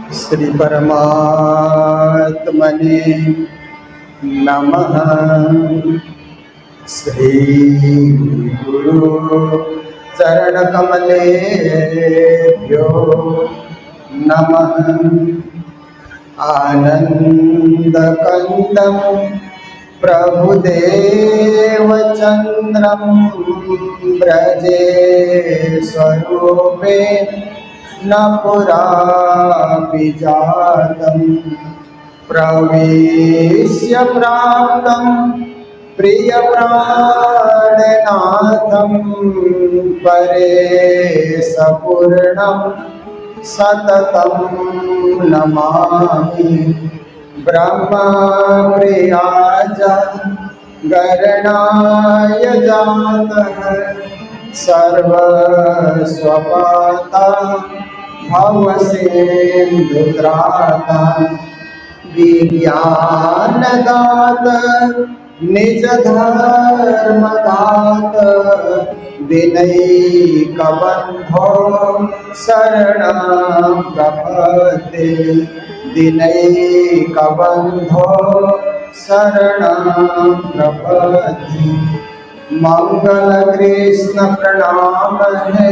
श्री परमात्मने नमः। श्री गुरु चरण कमलेभ्यो नमः। आनंदकंदं प्रभुदेवचन्द्रं व्रजे स्वरूपे न पुरापि जातं। प्रवेश्य प्राप्तं प्रियप्राणनाथं परेशपूर्णं सततं नमामि। ब्रह्मप्रियाज गणनाय जातः सर्वस्वपाता भवसिन्धुत्राता। विज्ञानदात निज धर्मदात विनयिकबन्धो शरणं प्रपद्ये। विनयिकबन्धो शरणं प्रपद्ये। मंगल कृष्ण प्रणाम है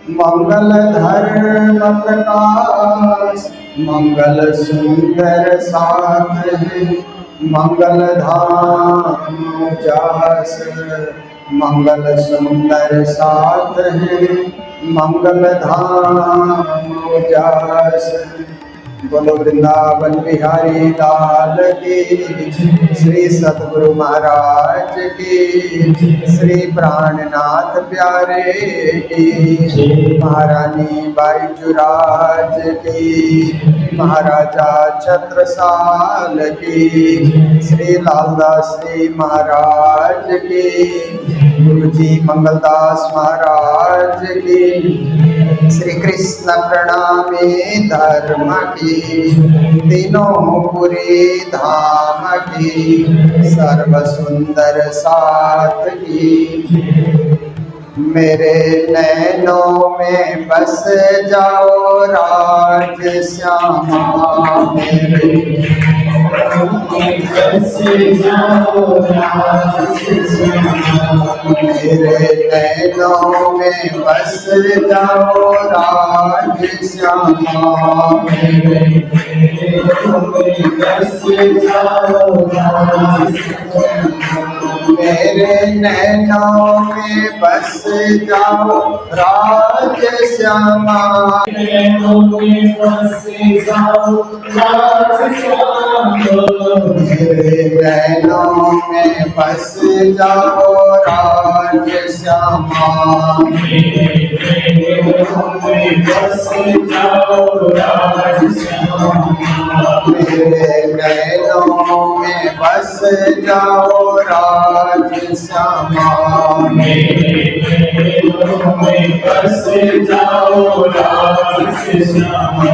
मंगल धर्म प्रकाश। मंगल सुंदर साथ है मंगल धाम जास। मंगल सुंदर साथ है मंगल धाम जास। बोलो वृंदावन बिहारी लाल की। श्री सतगुरु महाराज की। श्री प्राणनाथ प्यारे की। महारानी बाईजुराज की। महाराजा छत्रसाल की। श्री लालदास श्री महाराज की। गुरुजी मंगलदास महाराज की। श्री कृष्ण प्रणामी धर्म की। तीनों पुरी धाम की। सर्व सुंदर साथ की। मेरे नैनों में बस जाओ राज श्यामा। मेरे मेरे नैनों में बस जाओ राज श्यामा। मेरे नैनों में बस जाओ राज श्यामा। मेरे नैनों में बस जाओ राज श्यामा। नैनों में बस जाओ राज श्यामा। मेरे नैनों में बस जाओ राज श्यामा। मेरे नैनों में बस जाओ राज श्यामा। मेरे नैनों में बस जाओ राज श्यामा। मेरे नैनों में बस जाओ राज श्यामा।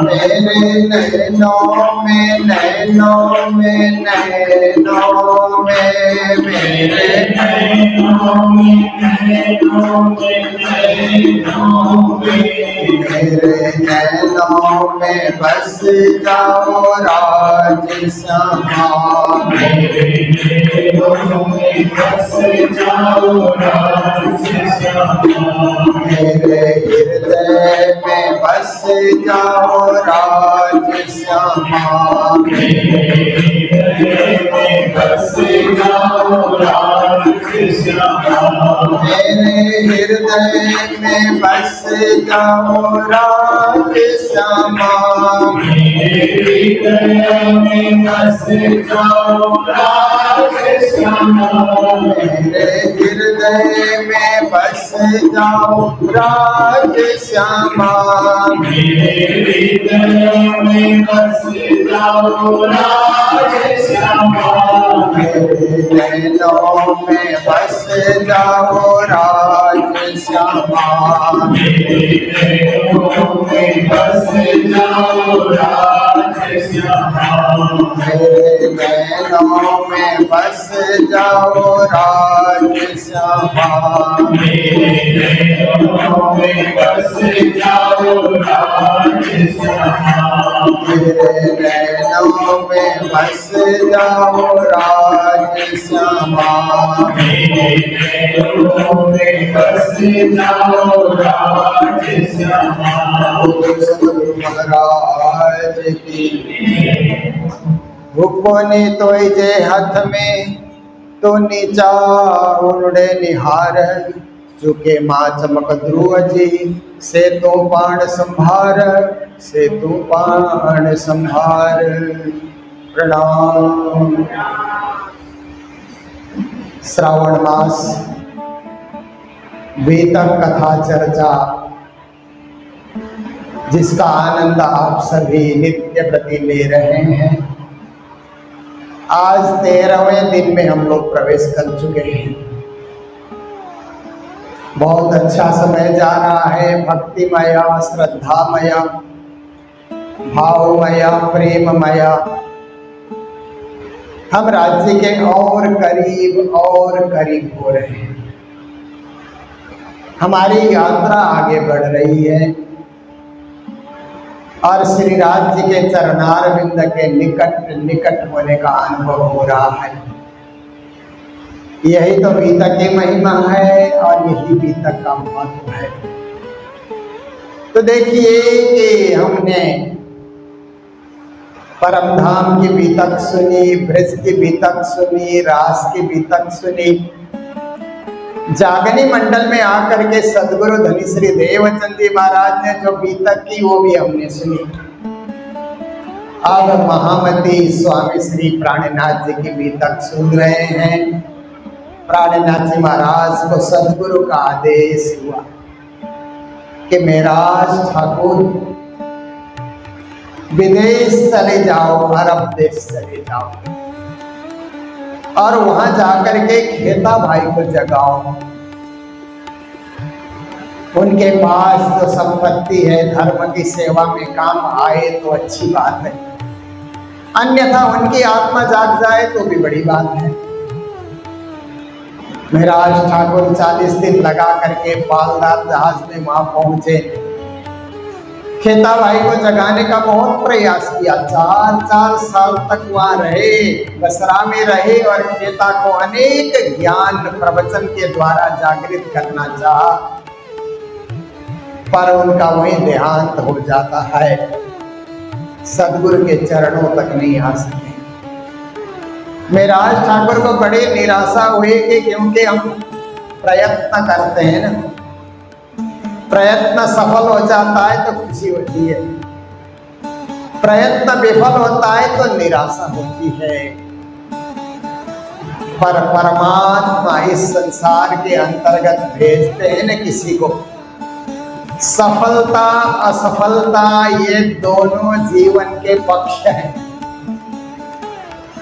मेरे नैनों में नैनों में नैनों में। मेरे नैनों में नैनों में नैनों में। मेरे नैनों में बस जाओ राज श्यामा। मेरे नैनों में बस जाओ राज श्यामा। मेरे हृदय में बस जाओ राज श्यामा। मेरे हृदय में बस जाओ राज श्यामा। मेरे हृदय में बस जाओ राज श्यामा। मेरे हृदय में बस जाओ राज श्यामा। मेरे हृदय में बस जाओ राज श्यामा। मेरे हृदय में बस जाओ राज श्यामा। मेरे नैनों में बस जाओ राज श्यामा। मेरे नैनों में बस जाओ राज श्यामा। मेरे नैनों में बस जाओ राज श्यामा। मेरे नैनों में बस जाओ राज श्यामा। बस जाओ राज श्यामा, मेरे नैनों में बस जाओ राज श्यामा। सद्गुरु महाराज की भूखोने तो जे हाथ में तो नीचा उड़े निहार, चुके माँ चमक ध्रुव जी से तो बाण संभार, से तो बाण संभार। प्रणाम। श्रावण मास वेतक कथा चर्चा जिसका आनंद आप सभी नित्य प्रति ले रहे हैं, आज 13वें दिन में हम लोग प्रवेश कर चुके हैं। बहुत अच्छा समय जा रहा है, भक्तिमया, श्रद्धामया, भावमया, प्रेममया। हम राज्य के और करीब हो रहे हैं। हमारी यात्रा आगे बढ़ रही है और श्री राज्य के चरणारविंद के निकट होने का अनुभव हो रहा है। यही तो बीतक की महिमा है और यही बीतक का महत्व है। तो देखिए कि हमने परम धाम की बीतक सुनी, ब्रज की बीतक सुनी, रास की बीतक सुनी। जागनी मंडल में आकर के सदगुरु धनी श्री देवचंद जी महाराज ने जो बीतक की वो भी हमने सुनी। अब महामती स्वामी श्री प्राणनाथ जी की बीतक सुन रहे हैं। प्राणनाथ जी महाराज को सदगुरु का आदेश हुआ कि मेराज ठाकुर विदेश चले जाओ, अरब देश चले जाओ और वहां जाकर के खेता भाई को जगाओ। उनके पास तो संपत्ति है, धर्म की सेवा में काम आए तो अच्छी बात है, अन्यथा उनकी आत्मा जाग जाए तो भी बड़ी बात है। महाराज ठाकुर 40 दिन लगा करके पालदार जहाज में वहां पहुंचे। खेता भाई को जगाने का बहुत प्रयास किया, 4 साल तक वहां रहे, बसरा में रहे और खेता को अनेक ज्ञान प्रवचन के द्वारा जागृत करना चाहा, पर उनका वही देहांत हो जाता है, सदगुरु के चरणों तक नहीं आ सके। महाराज ठाकुर को बड़े निराशा हुई कि क्योंकि हम प्रयत्न करते हैं ना, प्रयत्न सफल हो जाता है तो खुशी होती है, प्रयत्न विफल होता है तो निराशा होती है। पर परमात्मा इस संसार के अंतर्गत भेजते हैं न किसी को। सफलता असफलता ये दोनों जीवन के पक्ष हैं,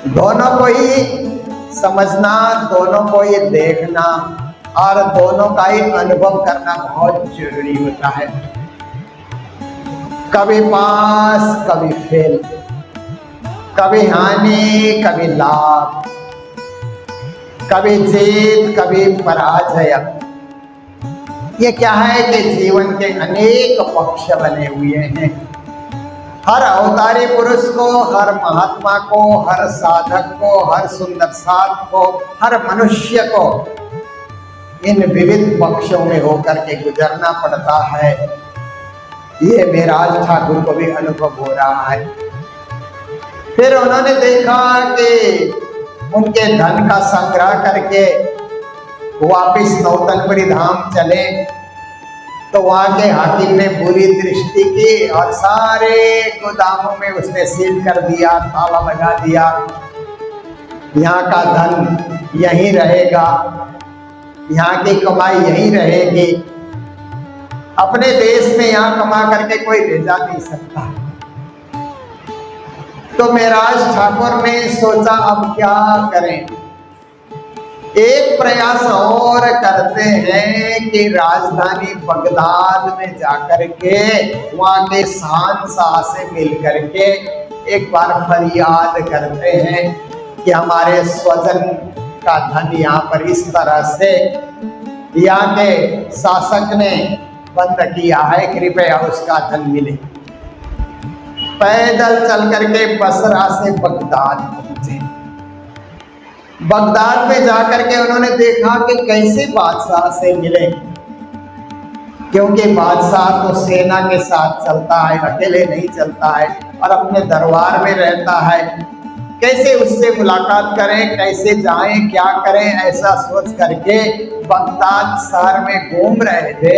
दोनों को ही समझना, दोनों को ही देखना और दोनों का ही अनुभव करना बहुत जरूरी होता है। कभी पास कभी फेल, कभी हानि कभी लाभ, कभी जीत कभी पराजय। ये क्या है कि जीवन के अनेक पक्ष बने हुए हैं। हर अवतारी पुरुष को, हर महात्मा को, हर साधक को, हर सुंदर साध को, हर मनुष्य को इन विविध पक्षों में होकर के गुजरना पड़ता है। ये महाराज ठाकुर को भी अनुभव हो रहा है। फिर उन्होंने देखा कि उनके धन का संग्रह करके वापिस नौतनपुरी धाम चले, तो वहां के हाकिम ने बुरी दृष्टि की और सारे गोदामों में उसने सील कर दिया, ताला लगा दिया। यहाँ का धन यहीं रहेगा, यहाँ की कमाई यहीं रहेगी, अपने देश में यहाँ कमा करके कोई ले जा नहीं सकता। तो महाराज ठाकुर ने सोचा अब क्या करें। एक प्रयास और करते हैं कि राजधानी बगदाद में जाकर के वहां के शहंशाह से मिल करके एक बार फरियाद करते हैं कि हमारे स्वजन का धन यहाँ पर इस तरह से यहाँ के शासक ने बंद किया है, कृपया उसका धन मिले। पैदल चल करके बसरा से बगदाद पहुंचे। बगदाद में जाकर के उन्होंने देखा कि कैसे बादशाह से मिले, क्योंकि बादशाह तो सेना के साथ चलता है, अकेले नहीं चलता है और अपने दरबार में रहता है। कैसे उससे मुलाकात करें, कैसे जाएं, क्या करें, ऐसा सोच करके बगदाद शहर में घूम रहे थे।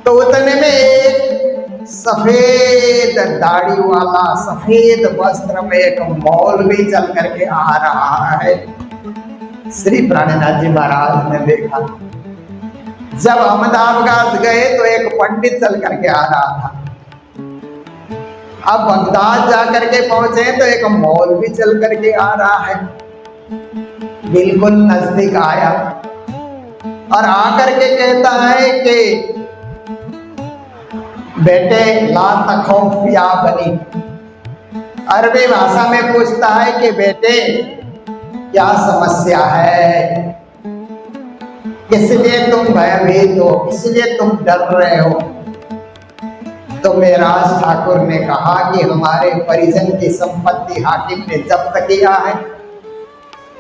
तो उतने में एक सफेद दाढ़ी वाला, सफेद वस्त्र में एक मौलवी चल करके आ रहा है। श्री प्राणनाथ जी महाराज ने देखा। जब अहमदाबाद गए तो एक पंडित चल करके आ रहा था। अब बगदाद जाकर के पहुंचे तो एक मौलवी चल करके आ रहा है। बिल्कुल नजदीक आया और आकर के कहता है कि बेटे ला तखौफ या बनी। अरबी भाषा में पूछता है कि बेटे क्या समस्या है, इसलिए तुम भयभीत हो, इसलिए तुम डर रहे हो। तो मेराज ठाकुर ने कहा कि हमारे परिजन की संपत्ति हाकिम ने जब्त किया है,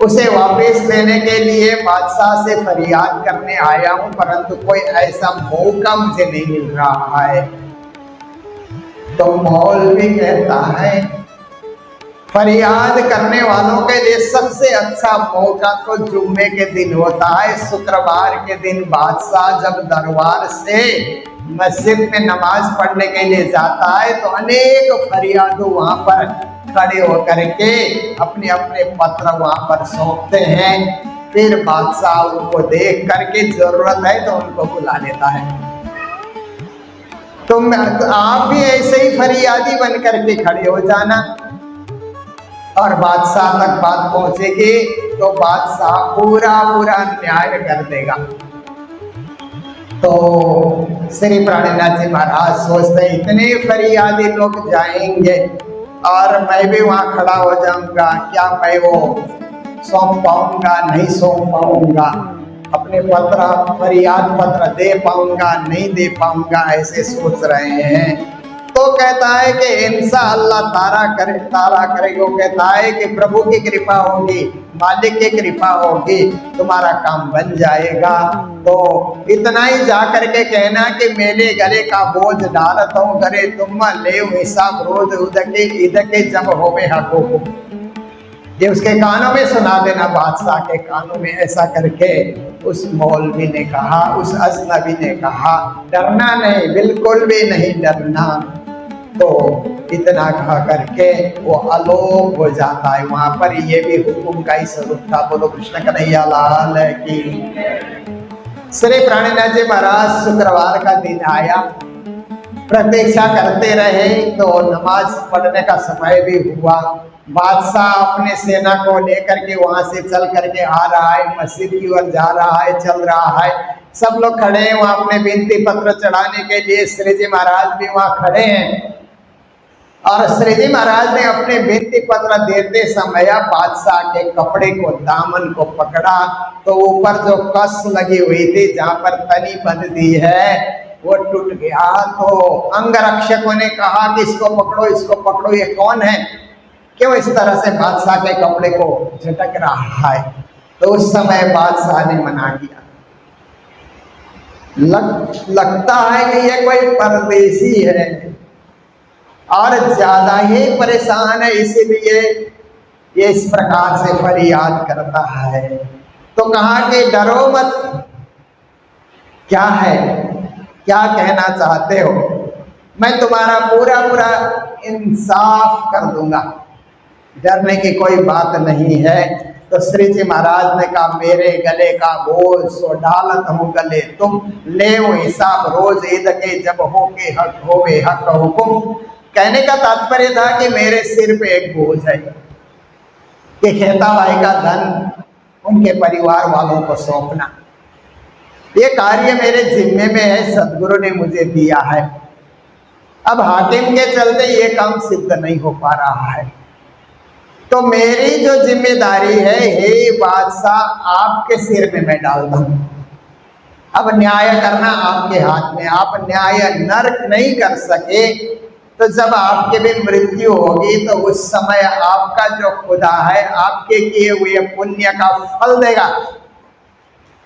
उसे वापस लेने के लिए बादशाह से फरियाद करने आया हूं, परंतु कोई ऐसा मौका मुझे नहीं मिल रहा है। तो मौलवी कहता है फरियाद करने वालों के लिए सबसे अच्छा मौका तो जुम्मे के दिन होता है। शुक्रवार के दिन बादशाह जब दरबार से मस्जिद में नमाज पढ़ने के लिए जाता है तो अनेक फरियादों वहां पर खड़े होकर के अपने अपने पत्र वहां पर सौंपते हैं। फिर बादशाह उनको देख करके जरूरत है तो उनको बुला लेता है। तो आप भी ऐसे ही फरियादी बन करके खड़े हो जाना और बादशाह तक बात पहुंचेगी तो बादशाह पूरा पूरा न्याय कर देगा। तो श्री प्राणनाथ जी महाराज सोचते इतने फरियादी लोग जाएंगे और मैं भी वहां खड़ा हो जाऊंगा, क्या मैं वो सौंप पाऊंगा, नहीं सौंप पाऊंगा, अपने पत्र फरियाद पत्र दे पाऊंगा, नहीं दे पाऊंगा, ऐसे सोच रहे हैं। तो कहता है कि इंशाअल्लाह तारा करेगा। वो कहता है कि प्रभु की कृपा होगी, मालिक की कृपा होगी, तुम्हारा काम बन जाएगा। तो इतना ही जा करके कहना कि मेरे गले का बोझ डालत हूँ गले तुम ले हिसाब रोज उदके इदके जब होवे हको। ये उसके कानों में सुना देना, बादशाह के कानों में, ऐसा करके उस मौलवी ने कहा, उस अजनबी ने कहा डरना नहीं, बिल्कुल भी नहीं डरना। तो इतना कहा करके वो आलोक हो जाता है। वहां पर ये भी हुकुम का ही स्वरूप था। बोलो कृष्ण कन्हैया लाल की। श्री प्राणनाथ जी महाराज शुक्रवार का दिन आया, प्रतीक्षा करते रहे तो नमाज पढ़ने का समय भी हुआ। बादशाह अपने सेना को लेकर के वहां से चल करके आ रहा है, मस्जिद की ओर जा रहा है, चल रहा है। सब लोग खड़े हैं वहां अपने विनती पत्र चढ़ाने के लिए। श्री जी महाराज भी वहां खड़े हैं और श्री जी महाराज ने अपने विनती पत्र देते समय बादशाह के कपड़े को, दामन को पकड़ा तो ऊपर जो कस लगी हुई थी, जहां पर तनी बंध दी है, वो टूट गया। तो अंगरक्षकों ने कहा कि इसको पकड़ो, इसको पकड़ो, ये कौन है, क्यों इस तरह से बादशाह के कपड़े को झटक रहा है। तो उस समय बादशाह ने मना किया। लगता है कि ये कोई परदेसी है और ज्यादा ही परेशान है, इसीलिए ये इस प्रकार से फरियाद करता है। तो कहा कि डरो मत, क्या है, क्या कहना चाहते हो, मैं तुम्हारा पूरा पूरा इंसाफ कर दूंगा, डरने की कोई बात नहीं है। तो श्री जी महाराज ने कहा मेरे गले का बोझ सो डालत हूँ गले तुम, ले हिसाब रोज ईद के जब हो के हक होवे हक हुकुम। कहने का तात्पर्य था कि मेरे सिर पे एक बोझ है कि खेता भाई का धन उनके परिवार वालों को सौंपना, ये कार्य मेरे जिम्मे में है, सदगुरु ने मुझे दिया है। अब हाकिम के चलते ये काम सिद्ध नहीं हो पा रहा है, तो मेरी जो जिम्मेदारी है, हे बादशाह, आपके सिर में मैं डाल दूं। अब न्याय करना आपके हाथ में, आप न्याय नर्क नहीं कर सके तो जब आपकी भी मृत्यु होगी तो उस समय आपका जो खुदा है आपके किए हुए पुण्य का फल देगा।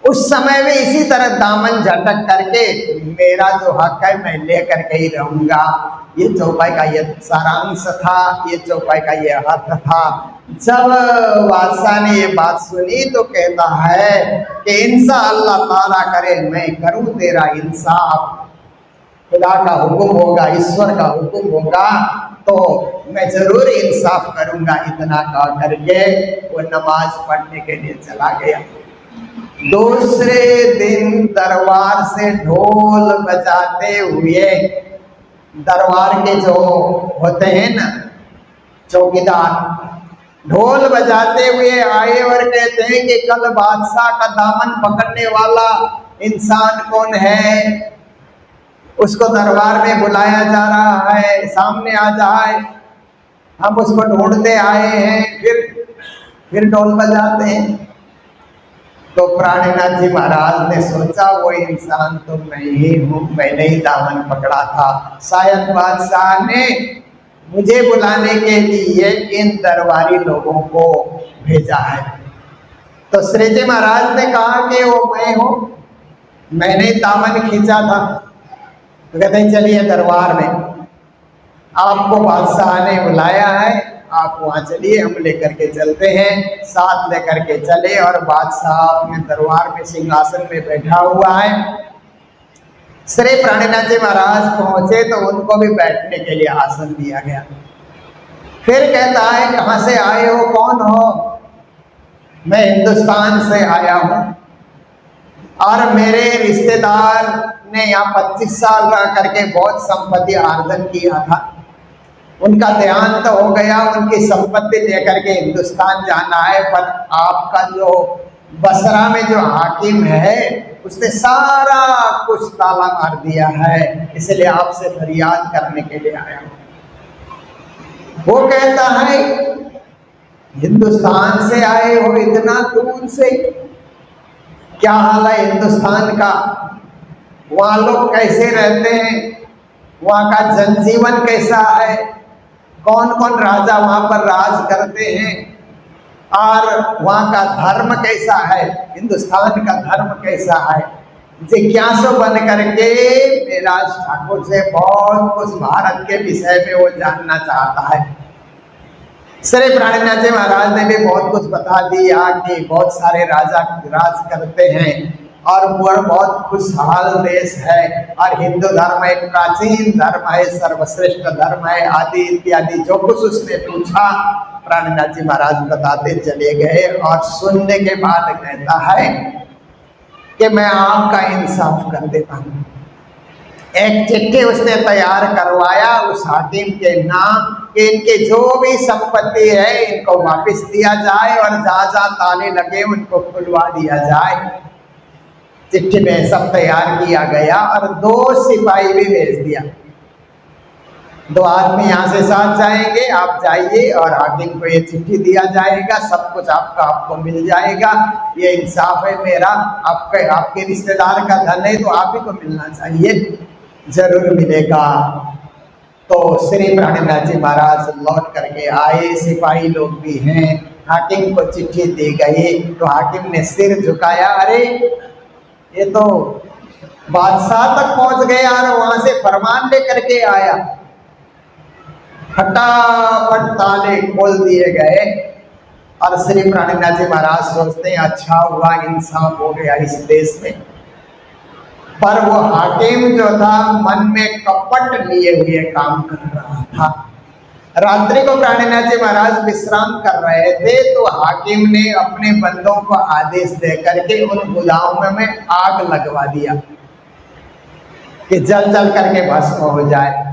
उस समय भी इसी तरह दामन झटक करके मेरा जो हक है मैं लेकर के ही रहूंगा। ये चौपाई का ये सारांश था, ये चौपाई का ये अर्थ था। जब बादशाह ने ये बात सुनी तो कहता है कि इंशाअल्लाह ताला करे मैं करूं तेरा इंसाफ। खुदा का हुक्म होगा, ईश्वर का हुक्म होगा तो मैं जरूर इंसाफ करूंगा। इतना कह करके वो नमाज पढ़ने के लिए चला गया। दूसरे दिन दरबार से ढोल बजाते हुए, दरबार के जो होते हैं ना चौकीदार, ढोल बजाते हुए आए और कहते हैं कि कल बादशाह का दामन पकड़ने वाला इंसान कौन है, उसको दरबार में बुलाया जा रहा है, सामने आ जाए, हम उसको ढूंढते आए हैं। फिर ढोल बजाते हैं। तो प्राणनाथ जी महाराज ने सोचा वो इंसान तो मैं ही हूँ, मैंने ही दामन पकड़ा था। शायद बादशाह ने मुझे बुलाने के लिए इन दरबारी लोगों को भेजा है। तो श्री जी महाराज ने कहा कि वो मैं हूँ, मैंने दामन खींचा था। तो कहते हैं चलिए दरबार में, आपको बादशाह ने बुलाया है, आप वहाँ चलिए, हम लेकर के चलते हैं। साथ लेकर के चले और बादशाह अपने दरबार में सिंहासन में बैठा हुआ है। श्री प्राणनाथ जी महाराज पहुंचे तो उनको भी बैठने के लिए आसन दिया गया। फिर कहता है कहाँ से आए हो, कौन हो? मैं हिंदुस्तान से आया हूँ और मेरे रिश्तेदार ने यहाँ 25 साल रह करके बहुत संपत्ति आर्जन किया था। उनका देहांत तो हो गया, उनकी संपत्ति लेकर के हिंदुस्तान जाना है, पर आपका जो बसरा में जो हाकिम है उसने सारा कुछ ताला मार दिया है, इसलिए आपसे फरियाद करने के लिए आया हूं। वो कहता है हिंदुस्तान से आए हो, इतना दूर से, क्या हाल है हिंदुस्तान का? वहाँ लोग कैसे रहते हैं, वहाँ का जनजीवन कैसा है, कौन कौन राजा वहाँ पर राज करते हैं और वहाँ का धर्म कैसा है, हिंदुस्तान का धर्म कैसा है? जिज्ञासु बन करके मेराज ठाकुर से बहुत कुछ भारत के विषय में वो जानना चाहता है। श्री प्राणनाथ जी महाराज ने भी बहुत कुछ बता दिया कि बहुत सारे राजा राज करते हैं और वो बहुत खुशहाल देश है और हिंदू धर्म एक प्राचीन धर्म है, सर्वश्रेष्ठ धर्म है, आदि इत्यादि जो कुछ उसने पूछा प्राणनाथ जी महाराज बताते चले गए। और सुनने के बाद कहता है कि मैं आपका इंसाफ कर देता हूँ। एक चिट्ठी उसने तैयार करवाया उस हाकिम के नाम कि इनके जो भी संपत्ति है इनको वापस दिया जाए और जहाँ जहाँ ताले लगे उनको खुलवा दिया जाए। चिट्ठी में सब तैयार किया गया और 2 सिपाही भी भेज दिया। 2 आदमी यहाँ से साथ जाएंगे, आप जाइए और हाकिम को ये चिट्ठी दिया जाएगा, सब कुछ आपको मिल जाएगा, ये इंसाफ है मेरा। आपके रिश्तेदार का धन है तो आप ही को मिलना चाहिए, जरूर मिलेगा। तो श्री प्राणनाथ जी महाराज लौट करके आए, सिपाही लोग भी हैं, हाकिम को चिट्ठी दी गई तो हाकिम ने सिर झुकाया, अरे ये तो बादशाह तक पहुंच गया और वहां से फरमान लेकर के आया। फटाफट ताले खोल दिए गए और श्री प्राणनाथ जी महाराज सोचते हैं अच्छा हुआ इंसाफ हो गया इस देश में। पर वो हाकिम जो था मन में कपट लिए हुए काम कर रहा था। रात्रि को प्राणनाथ जी महाराज विश्राम कर रहे थे तो हाकिम ने अपने बंदों को आदेश दे करके उन गोदामों में आग लगवा दिया कि जल जल करके भस्म हो जाए।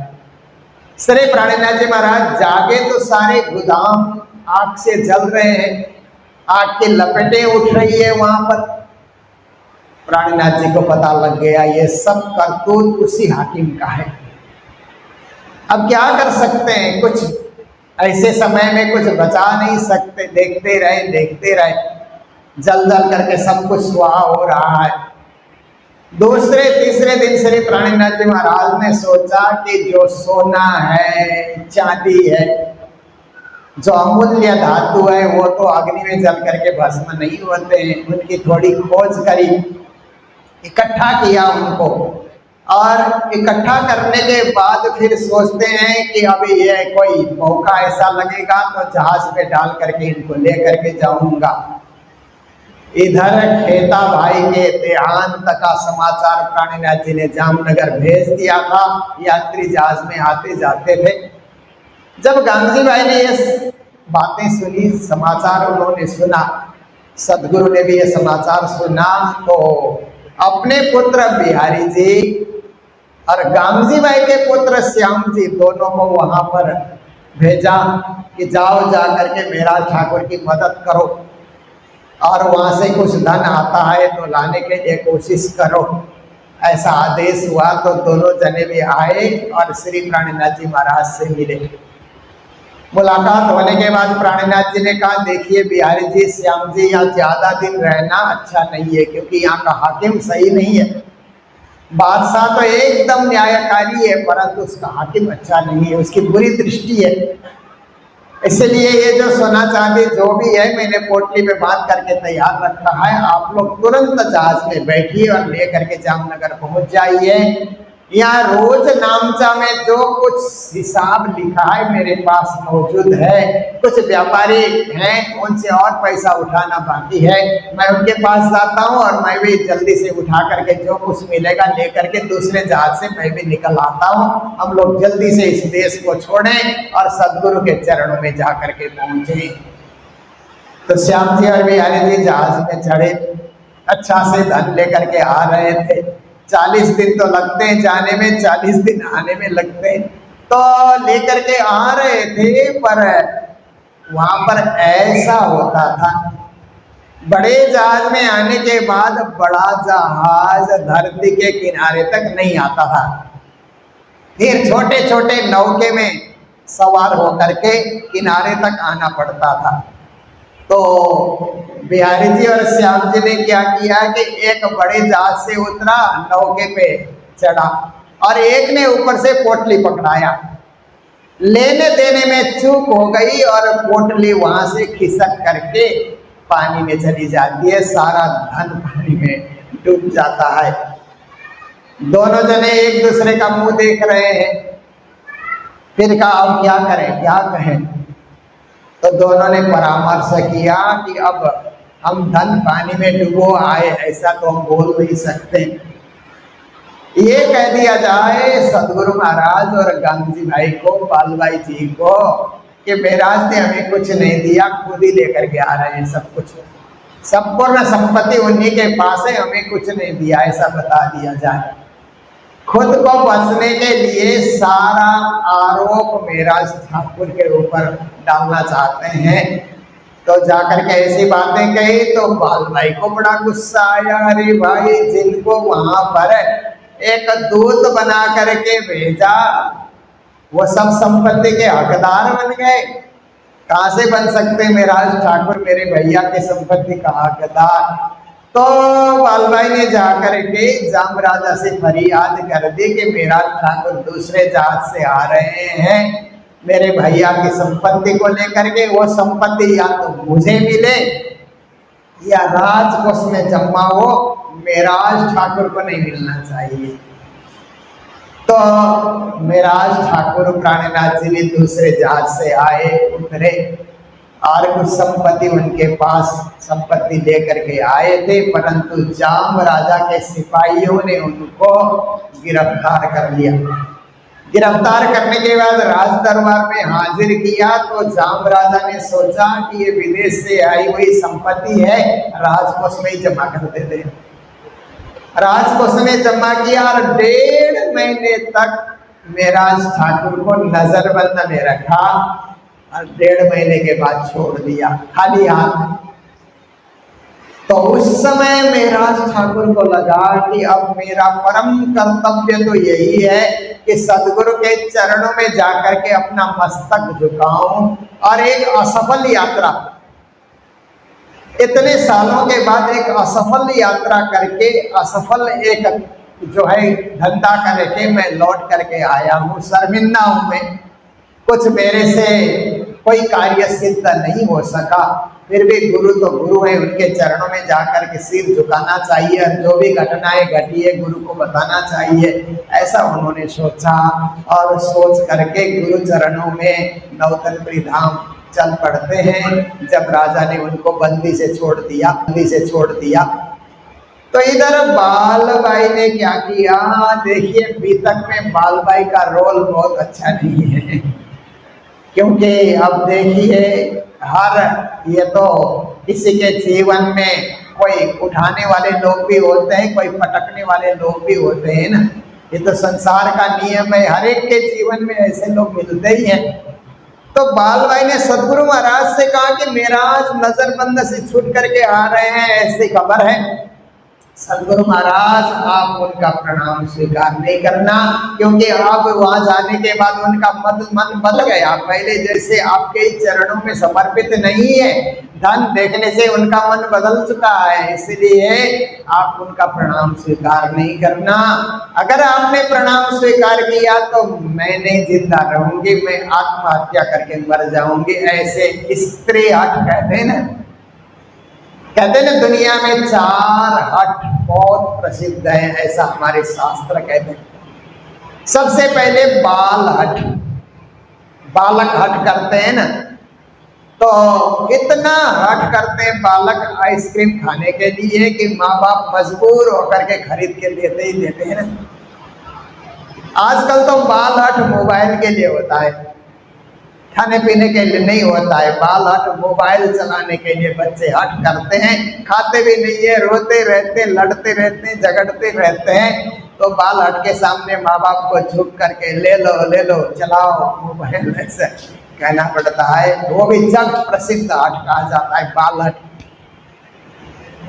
श्री प्राणनाथ जी महाराज जागे तो सारे गोदाम आग से जल रहे हैं, आग की लपटें उठ रही है वहां पर। प्राणनाथ जी को पता लग गया ये सब करतूत उसी हाकिम का है। अब क्या कर सकते हैं, कुछ ऐसे समय में कुछ बचा नहीं सकते। देखते रहे जल जल करके सब कुछ स्वाहा हो रहा है। दूसरे तीसरे दिन श्री प्राणीनाथ जी महाराज ने सोचा कि जो सोना है, चांदी है, जो अमूल्य धातु है, वो तो अग्नि में जल करके भस्म नहीं होते हैं। उनकी थोड़ी खोज करी, इकट्ठा किया उनको, और इकट्ठा करने के बाद फिर सोचते हैं कि अभी ये कोई मौका ऐसा लगेगा तो जहाज पे डाल करके इनको ले करके जाऊंगा। इधर खेता भाई के देहांत का समाचार प्राणीनाथ जी ने जामनगर भेज दिया था। यात्री जहाज में आते जाते थे। जब गांधी भाई ने ये बातें सुनी, समाचार उन्होंने सुना, सदगुरु ने भी ये समाचार सुना, तो अपने पुत्र बिहारी जी और गांधी भाई के पुत्र श्याम जी दोनों को वहां पर भेजा कि जाओ जा करके मेरा ठाकुर की मदद करो, और वहां से कुछ धन आता है तो लाने के लिए कोशिश करो। ऐसा आदेश हुआ तो दोनों जने भी आए और श्री प्राणीनाथ जी महाराज से मिले। मुलाकात होने के बाद प्राणीनाथ जी ने कहा, देखिए बिहारी जी, श्याम जी, यहाँ ज्यादा दिन रहना अच्छा नहीं है, क्योंकि यहाँ का हाकिम सही नहीं है। बादशाह तो एकदम न्यायकारी है, परंतु उसका हाकिम अच्छा नहीं है, उसकी बुरी दृष्टि है। इसलिए ये जो सोना चांदी जो भी है, मैंने पोटली में बांध करके तैयार रखा है। आप लोग तुरंत जहाज में बैठिए और ले करके जामनगर पहुंच जाइए। यहाँ रोज नामचा में जो कुछ हिसाब लिखा है मेरे पास मौजूद है। कुछ व्यापारी हैं, उनसे और पैसा उठाना बाकी है। मैं उनके पास जाता हूँ और मैं भी जल्दी से उठा करके जो कुछ मिलेगा ले करके दूसरे जहाज से मैं भी निकल आता हूँ। हम लोग जल्दी से इस देश को छोड़ें और सदगुरु के चरणों में जा करके पहुंचे। तो श्याम जी और बिहारी जी जहाज में चढ़े, अच्छा से धन लेकर के आ रहे थे। 40 दिन तो लगते हैं जाने में, 40 दिन आने में लगते हैं। तो लेकर के आ रहे थे, पर वहां पर ऐसा होता था, बड़े जहाज में आने के बाद बड़ा जहाज धरती के किनारे तक नहीं आता था। फिर छोटे छोटे नौके में सवार होकर के किनारे तक आना पड़ता था। तो बिहारी जी और श्याम जी ने क्या किया कि एक बड़े जहाज से उतरा, नौके पे चढ़ा, और एक ने ऊपर से पोटली पकड़ाया। लेने देने में चूक हो गई और पोटली वहां से खिसक करके पानी में चली जाती है। सारा धन पानी में डूब जाता है। दोनों जने एक दूसरे का मुंह देख रहे हैं। फिर कहा, अब क्या करें, क्या कहें? तो दोनों ने परामर्श किया कि अब हम धन पानी में डूबो आए, ऐसा तो हम बोल नहीं सकते। ये कह दिया जाए सदगुरु महाराज और गांधी भाई को, पाल भाई जी को, कि महाराज ने हमें कुछ नहीं दिया, खुद ही लेकर के आ रहे हैं सब कुछ, संपूर्ण संपत्ति उन्हीं के पास है, हमें कुछ नहीं दिया, ऐसा बता दिया जाए। खुद को बचने के लिए सारा आरोप महाराज ठाकुर के ऊपर डालना चाहते हैं। तो जाकर के ऐसी बातें कही तो बाल भाई को बड़ा गुस्सा आया। अरे भाई, जिनको वहां पर एक दूत बना करके भेजा, वो सब संपत्ति के हकदार बन गए। कहाँ से बन सकते महाराज ठाकुर मेरे भैया के संपत्ति का हकदार? तो बाल भाई ने जाकर के जाम राजा से फरियाद कर दी कि महाराज ठाकुर दूसरे जहाज से आ रहे हैं, मेरे भैया की संपत्ति को लेकर के। वो संपत्ति या तो मुझे मिले या राजकोष में जमा हो, महाराज ठाकुर को नहीं मिलना चाहिए। तो महाराज ठाकुर प्राणनाथ जी भी दूसरे जहाज से आए, उतरे और कुछ संपत्ति उनके पास संपत्ति लेकर के आए थे, परंतु जाम राजा के सिपाहियों ने उनको गिरफ्तार कर लिया। गिरफ्तार करने के बाद राज दरबार में हाजिर किया तो जाम राजा ने सोचा कि ये विदेश से आई हुई संपत्ति है, राजकोष में ही जमा कर देते। राजकोष में जमा किया और 1.5 महीने तक महाराज ठाकुर को नजरबंद में रखा और 1.5 महीने के बाद छोड़ दिया खाली हाथ। तो उस समय महाराज ठाकुर को लगा कि अब मेरा परम कर्तव्य तो यही है कि सदगुरु के चरणों में जाकर के अपना मस्तक झुकाऊं और एक असफल यात्रा इतने सालों के बाद एक असफल यात्रा करके, असफल एक जो है धंधा करके मैं लौट करके आया हूँ, शर्मिंदा हूँ मैं। कुछ मेरे से कोई कार्य सिद्ध नहीं हो सका, फिर भी गुरु तो गुरु है, उनके चरणों में जाकर के सिर झुकाना चाहिए और जो भी घटनाएं घटी है गुरु को बताना चाहिए, ऐसा उन्होंने सोचा। और सोच करके गुरु चरणों में नौतनपुरी धाम चल पड़ते हैं। जब राजा ने उनको बंदी से छोड़ दिया तो इधर बालबाई ने क्या किया, देखिए बीतक में बालबाई का रोल बहुत अच्छा नहीं है, क्योंकि अब देखिए ये तो किसी के जीवन में कोई उठाने वाले लोग भी होते हैं, कोई पटकने वाले लोग भी होते हैं ना। ये तो संसार का नियम है, हर एक के जीवन में ऐसे लोग मिलते ही हैं। तो बालबाई ने सदगुरु महाराज से कहा कि महाराज नजरबंद से छूट करके आ रहे हैं, ऐसी खबर है। सदगुरु महाराज आप उनका प्रणाम स्वीकार नहीं करना, क्योंकि आप वहां जाने के बाद उनका मन बदल गया, पहले जैसे आपके चरणों में समर्पित नहीं है। धन देखने से उनका मन बदल चुका है, इसलिए आप उनका प्रणाम स्वीकार नहीं करना। अगर आपने प्रणाम स्वीकार किया तो मैं नहीं जिंदा रहूंगी, मैं आत्महत्या करके मर जाऊंगी। ऐसे स्त्री हट कहते हैं ना, दुनिया में 4 हट बहुत प्रसिद्ध है, ऐसा हमारे शास्त्र कहते हैं। सबसे पहले बाल हट, बालक हट करते हैं ना, तो इतना हट करते हैं बालक आइसक्रीम खाने के लिए कि माँ बाप मजबूर होकर के खरीद के देते ही देते हैं ना। आजकल तो बाल हट मोबाइल के लिए होता है, खाने पीने के लिए नहीं होता है। बाल हट मोबाइल चलाने के लिए बच्चे हट करते हैं, खाते भी नहीं है, रोते रहते हैं, लड़ते रहते हैं, झगड़ते रहते हैं। तो बाल हट के सामने माँ बाप को झुक करके ले लो चलाओ मोबाइल, ऐसे कहना पड़ता है। वो भी जग प्रसिद्ध हट कहा जाता है, बाल हट।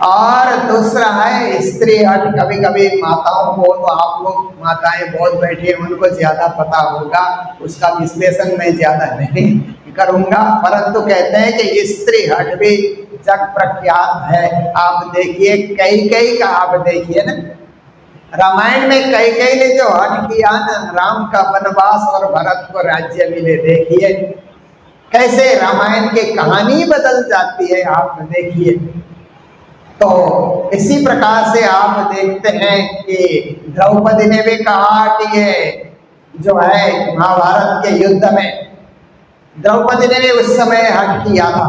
और दूसरा है स्त्री हट। कभी कभी माताओं को, तो आप लोग माताएं बहुत बैठी हैं, उनको ज्यादा पता होगा, उसका विश्लेषण मैं ज्यादा नहीं करूंगा, परंतु कहते हैं कि स्त्री हट भी जग प्रख्यात है। आप देखिए कैकेयी का, आप देखिए ना रामायण में कैकेयी ने जो हट किया ना, राम का वनवास और भरत को राज्य मिले, देखिए कैसे रामायण की कहानी बदल जाती है, आप देखिए। तो इसी प्रकार से आप देखते हैं कि द्रौपदी ने भी कहा कि ये जो है महाभारत के युद्ध में द्रौपदी ने उस समय हट किया था।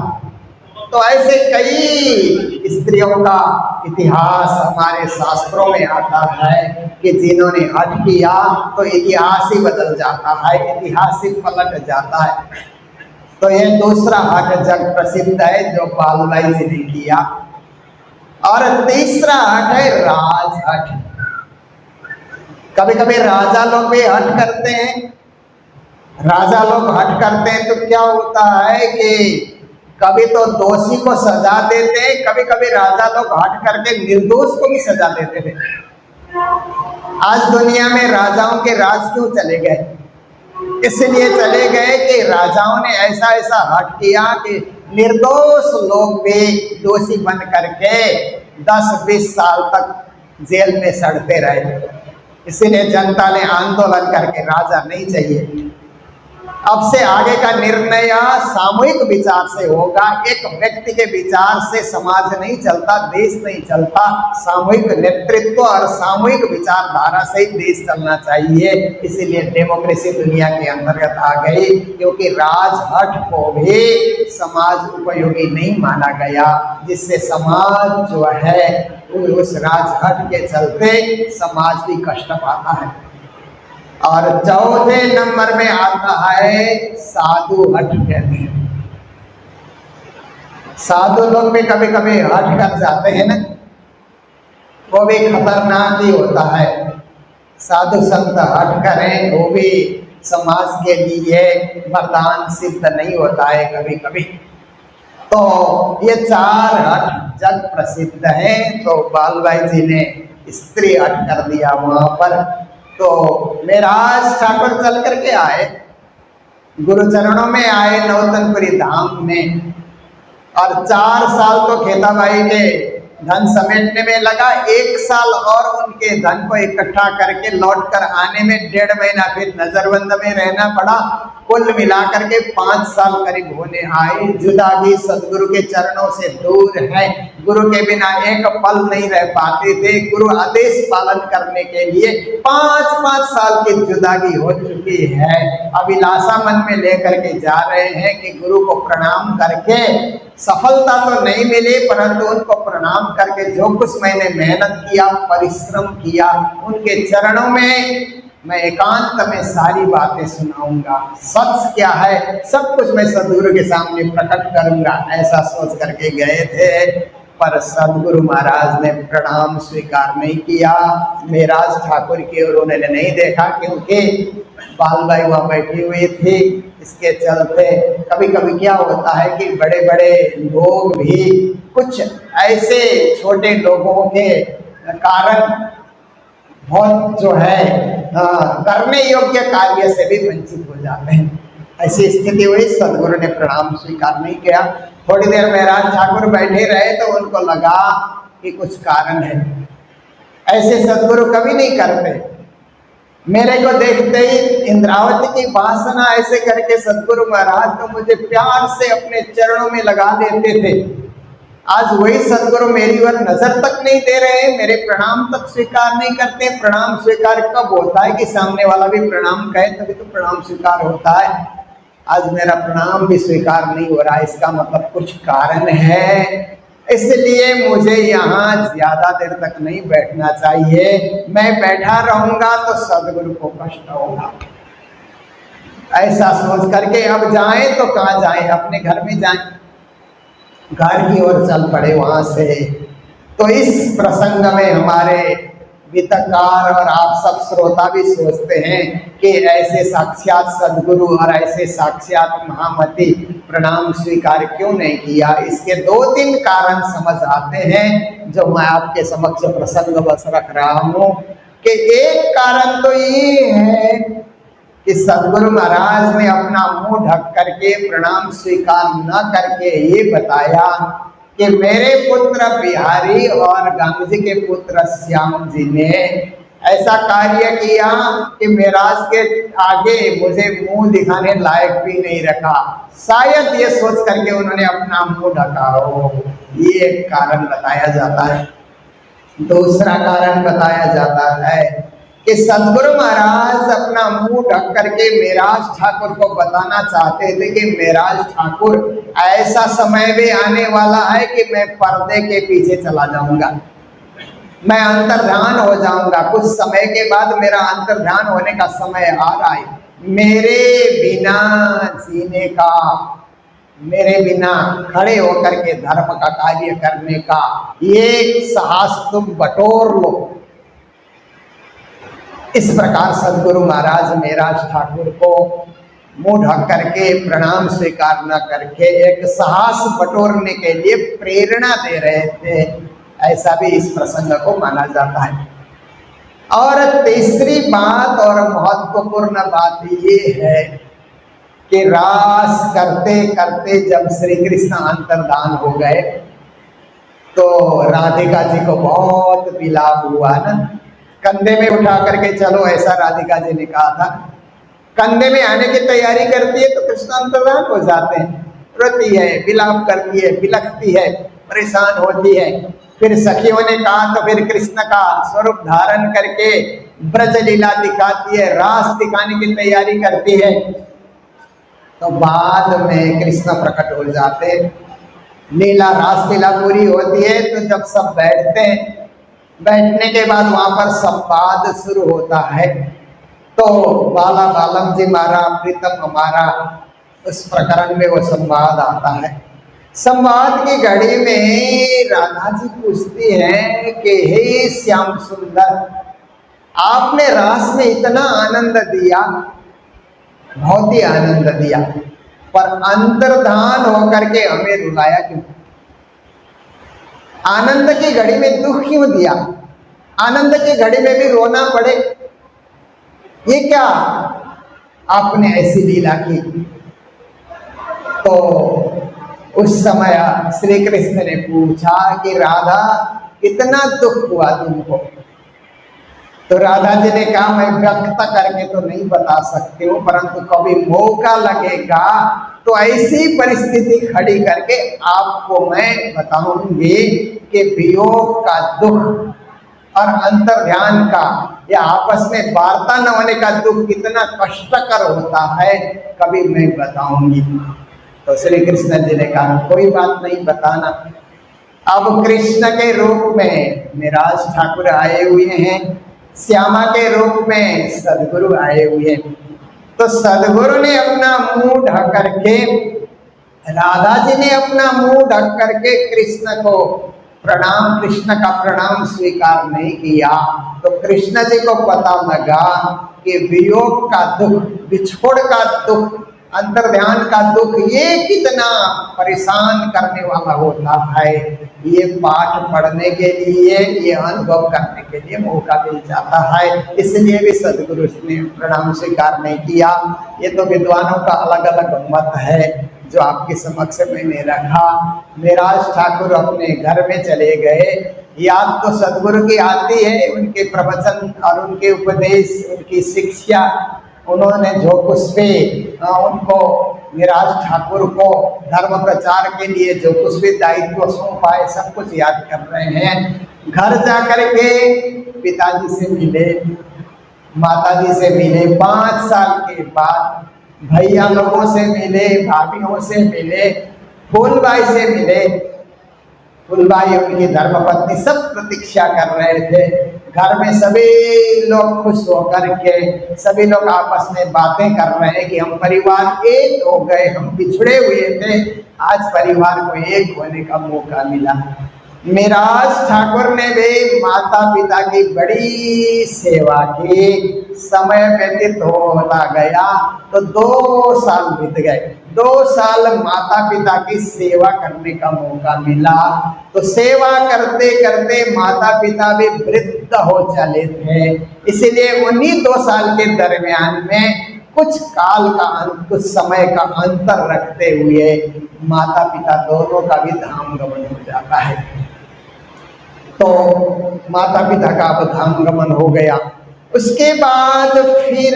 तो ऐसे कई स्त्रियों का इतिहास हमारे शास्त्रों में आता है कि जिन्होंने हट किया तो इतिहास ही बदल जाता है, इतिहास ही पलट जाता है। तो ये दूसरा हट जग प्रसिद्ध है जो बालबाई जी ने किया। और तीसरा हट है राज हट। कभी कभी राजा लोग भी हट करते हैं। राजा लोग हट करते हैं तो क्या होता है कि कभी तो दोषी को सजा देते हैं, कभी कभी राजा लोग हट करके निर्दोष को भी सजा देते थे। आज दुनिया में राजाओं के राज क्यों चले गए? इसलिए चले गए कि राजाओं ने ऐसा ऐसा हट किया कि निर्दोष लोग भी दोषी बन करके 10-20 साल तक जेल में सड़ते रहे। इसीलिए जनता ने आंदोलन करके राजा नहीं चाहिए। अब से आगे का निर्णय सामूहिक विचार से होगा। एक व्यक्ति के विचार से समाज नहीं चलता, देश नहीं चलता। सामूहिक नेतृत्व और सामूहिक विचारधारा से ही देश चलना चाहिए। इसीलिए डेमोक्रेसी दुनिया के अंतर्गत आ गई, क्योंकि राजहट को भी समाज उपयोगी नहीं माना गया, जिससे समाज जो है उस राजहट के चलते समाज भी कष्ट पाता है। और चौथे नंबर में आता है साधु हट कहते हैं। साधु लोग भी कभी कभी हट कर जाते हैं ना, वो भी खतरनाक ही होता है। साधु संत हट करें वो भी समाज के लिए वरदान सिद्ध नहीं होता है कभी कभी। तो ये 4 हट जग प्रसिद्ध है। तो बालबाई जी ने स्त्री हट कर दिया वहां पर। तो महाराज ठाकुर चल करके आए, गुरु चरणों में आए नौतनपुरी धाम में, और 4 साल तो खेताबाई के धन समेटने में लगा, 1 साल और उनके धन को इकट्ठा करके लौट कर आने में 1.5 महीना फिर नजरबंद में रहना पड़ा। कुल मिलाकर के 5 साल करीब होने आए। जुदागी सदगुरु के चरणों से दूर है। गुरु के बिना एक पल नहीं रह पाते थे। गुरु आदेश पालन करने के लिए 5-5 साल की जुदागी हो चुकी है। अभिलाषा मन में लेकर के जा रहे हैं कि गुरु को प्रणाम करके, सफलता तो नहीं मिली परंतु उनको प्रणाम करके जो कुछ मैंने मेहनत किया, परिश्रम किया, उनके चरणों में मैं एकांत में सारी बातें सुनाऊंगा। सच क्या है सब कुछ मैं सदगुरु के सामने प्रकट करूंगा, ऐसा सोच करके गए थे। पर सदगुरु महाराज ने प्रणाम स्वीकार नहीं किया। मेराज ठाकुर की ओर उन्होंने नहीं देखा क्योंकि बालबाई वहाँ बैठी हुई थी। इसके चलते कभी कभी क्या होता है कि बड़े बड़े लोग भी कुछ ऐसे छोटे लोगों के कारण बहुत जो है करने योग्य कार्य से भी वंचित हो जाते हैं। ऐसी स्थिति हुई, सदगुरु ने प्रणाम स्वीकार नहीं किया। थोड़ी देर महाराज ठाकुर बैठे रहे तो उनको लगा कि कुछ कारण है। ऐसे सदगुरु कभी नहीं करते। मेरे को देखते ही इंद्रावती की वासना ऐसे करके सदगुरु महाराज तो मुझे प्यार से अपने चरणों में लगा देते थे। आज वही सदगुरु मेरी ओर नजर तक नहीं दे रहे, मेरे प्रणाम तक स्वीकार नहीं करते। प्रणाम स्वीकार कब होता है कि सामने वाला भी प्रणाम कहे तभी तो प्रणाम स्वीकार होता है। आज मेरा प्रणाम भी स्वीकार नहीं हो रहा, इसका मतलब कुछ कारण है। इसलिए मुझे यहाँ ज्यादा देर तक नहीं बैठना चाहिए। मैं बैठा रहूंगा तो सदगुरु को कष्ट होगा। ऐसा सोच करके अब जाएं तो कहाँ जाएं, अपने घर में जाएं। घर की ओर चल पड़े वहां से। तो इस प्रसंग में हमारे वितकार और आप सब श्रोता भी सोचते हैं कि ऐसे साक्षात सदगुरु और ऐसे साक्षात महामती प्रणाम स्वीकार क्यों नहीं किया। इसके 2-3 कारण समझ आते हैं जो मैं आपके समक्ष प्रसंग बस रख रहा हूँ। कि एक कारण तो ये है कि सदगुरु महाराज ने अपना मुंह ढक करके प्रणाम स्वीकार न करके ये बताया कि मेरे पुत्र बिहारी और गांधी जी के पुत्र श्याम जी ने ऐसा कार्य किया कि महाराज के आगे मुझे मुंह दिखाने लायक भी नहीं रखा। शायद ये सोच करके उन्होंने अपना मुंह ढका हो, ये एक कारण बताया जाता है। दूसरा कारण बताया जाता है कि सदगुरु महाराज अपना मुंह ढक करके मेराज ठाकुर को बताना चाहते थे कि मेराज ठाकुर ऐसा समय भी आने वाला है कि मैं पर्दे के पीछे चला जाऊंगा, मैं अंतर्ध्यान हो जाऊंगा। कुछ समय के बाद मेरा अंतर्ध्यान होने का समय आ रहा है। मेरे बिना जीने का, मेरे बिना खड़े होकर के धर्म का कार्य करने का ये साहस तुम बटोर लो। इस प्रकार सदगुरु महाराज मेराज ठाकुर को मुंह ढक करके प्रणाम स्वीकार न करके एक साहस बटोरने के लिए प्रेरणा दे रहे थे, ऐसा भी इस प्रसंग को माना जाता है। और तीसरी बात और महत्वपूर्ण बात ये है कि रास करते करते जब श्री कृष्ण अंतर्धान हो गए तो राधिका जी को बहुत विलाप हुआ ना। कंधे में उठा करके चलो, ऐसा राधिका जी ने कहा था। कंधे में आने की तैयारी करती है तो कृष्ण अंतर्धान हो जाते हैं। रोती है, विलाप करती है, बिलखती है, परेशान होती है। फिर सखियों ने कहा तो फिर कृष्ण का स्वरूप धारण करके ब्रज लीला दिखाती है, रास दिखाने की तैयारी करती है। तो बाद में कृष्ण प्रकट हो जाते हैं। लीला रास लीला पूरी होती है तो जब सब बैठते हैं, बैठने के बाद वहां पर संवाद शुरू होता है। तो बाला बालम जी मारा, प्रीतम हमारा, उस प्रकरण में वो संवाद आता है। संवाद की घड़ी में राधा जी पूछती हैं कि हे श्याम सुंदर, आपने रास में इतना आनंद दिया, बहुत ही आनंद दिया, पर अंतर्धान होकर के हमें रुलाया क्यों? आनंद की घड़ी में दुख क्यों दिया? आनंद की घड़ी में भी रोना पड़े, ये क्या आपने ऐसी लीला की? तो उस समय श्री कृष्ण ने पूछा कि राधा कितना दुख हुआ तुमको? तो राधा जी ने कहा मैं व्यक्त करके तो नहीं बता सकती हूँ, परंतु कभी मौका लगेगा तो ऐसी परिस्थिति खड़ी करके आपको मैं बताऊंगी कि वियोग का दुख और अंतर ध्यान का या आपस में वार्ता न होने का दुख कितना कष्टकर होता है, कभी मैं बताऊंगी। तो श्री कृष्ण जी ने कहा कोई बात नहीं, बताना। अब कृष्ण के रूप में निराज ठाकुर आए हुए हैं, श्यामा के रूप में सदगुरु आए हुए हैं। तो सदगुरु ने अपना मुंह ढक करके, राधा जी ने अपना मुंह ढक करके कृष्ण को प्रणाम, कृष्ण का प्रणाम स्वीकार नहीं किया। तो कृष्ण जी को पता लगा कि वियोग का दुख, बिछोड़ का दुख, अंतर्ध्यान का दुख ये कितना परेशान करने वाला होता है। ये पाठ पढ़ने के लिए, ये अनुभव करने के लिए मौका मिल जाता है, इसलिए भी सदगुरु ने प्रणाम स्वीकार नहीं किया। ये तो विद्वानों का अलग अलग मत है जो आपके समक्ष मैंने रखा। निराज ठाकुर अपने घर में चले गए। याद तो सदगुरु की आती है, उनके प्रवचन और उनके उपदेश, उनकी शिक्षा, उन्होंने जो कुछ भी उनको निराज ठाकुर को धर्म प्रचार के लिए जो कुछ भी दायित्व सौंपा है सब कुछ याद कर रहे हैं। घर जाकर के पिताजी से मिले, माताजी से मिले, 5 साल के बाद भैया लोगों से मिले, भाभियों से मिले, फूलबाई से मिले। फूलबाई उनकी धर्मपत्नी सब प्रतीक्षा कर रहे थे। घर में सभी लोग खुश होकर के सभी लोग आपस में बातें कर रहे हैं कि हम परिवार एक हो गए, हम बिछड़े हुए थे, आज परिवार को एक होने का मौका मिला। निराज ठाकुर ने भी माता पिता की बड़ी सेवा की। समय व्यतीत होता गया तो 2 साल बीत गए। 2 साल माता पिता की सेवा करने का मौका मिला। तो सेवा करते करते माता पिता भी वृद्ध हो चले थे, इसलिए उन्हीं 2 साल के दरमियान में कुछ काल का, कुछ समय का अंतर रखते हुए माता पिता दोनों का भी धाम गमन हो जाता है। तो माता पिता का अब धाम गमन हो गया। उसके बाद फिर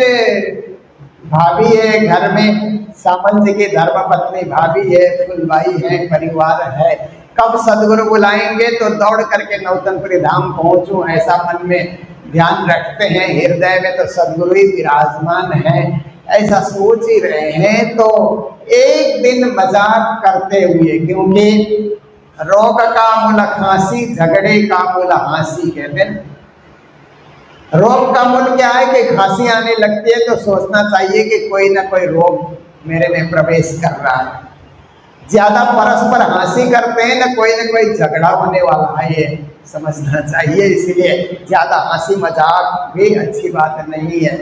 भाभी है घर में, सामंत जी की धर्मपत्नी भाभी है, फूलबाई है, परिवार है। कब सदगुरु बुलाएंगे तो दौड़ करके नौतनपुरी धाम पहुंचूं, ऐसा मन में ध्यान रखते हैं। हृदय में तो सदगुरु ही विराजमान है, ऐसा सोच ही रहे हैं। तो एक दिन मजाक करते हुए, क्योंकि रोग का मूल खांसी, झगड़े का मूल हंसी कहते हैं। रोग का मूल क्या है कि खांसी आने लगती है तो सोचना चाहिए कि कोई ना कोई रोग मेरे में प्रवेश कर रहा है। ज्यादा परस्पर हंसी करते हैं ना कोई झगड़ा होने वाला है, ये समझना चाहिए। इसीलिए ज्यादा हंसी मजाक भी अच्छी बात नहीं है।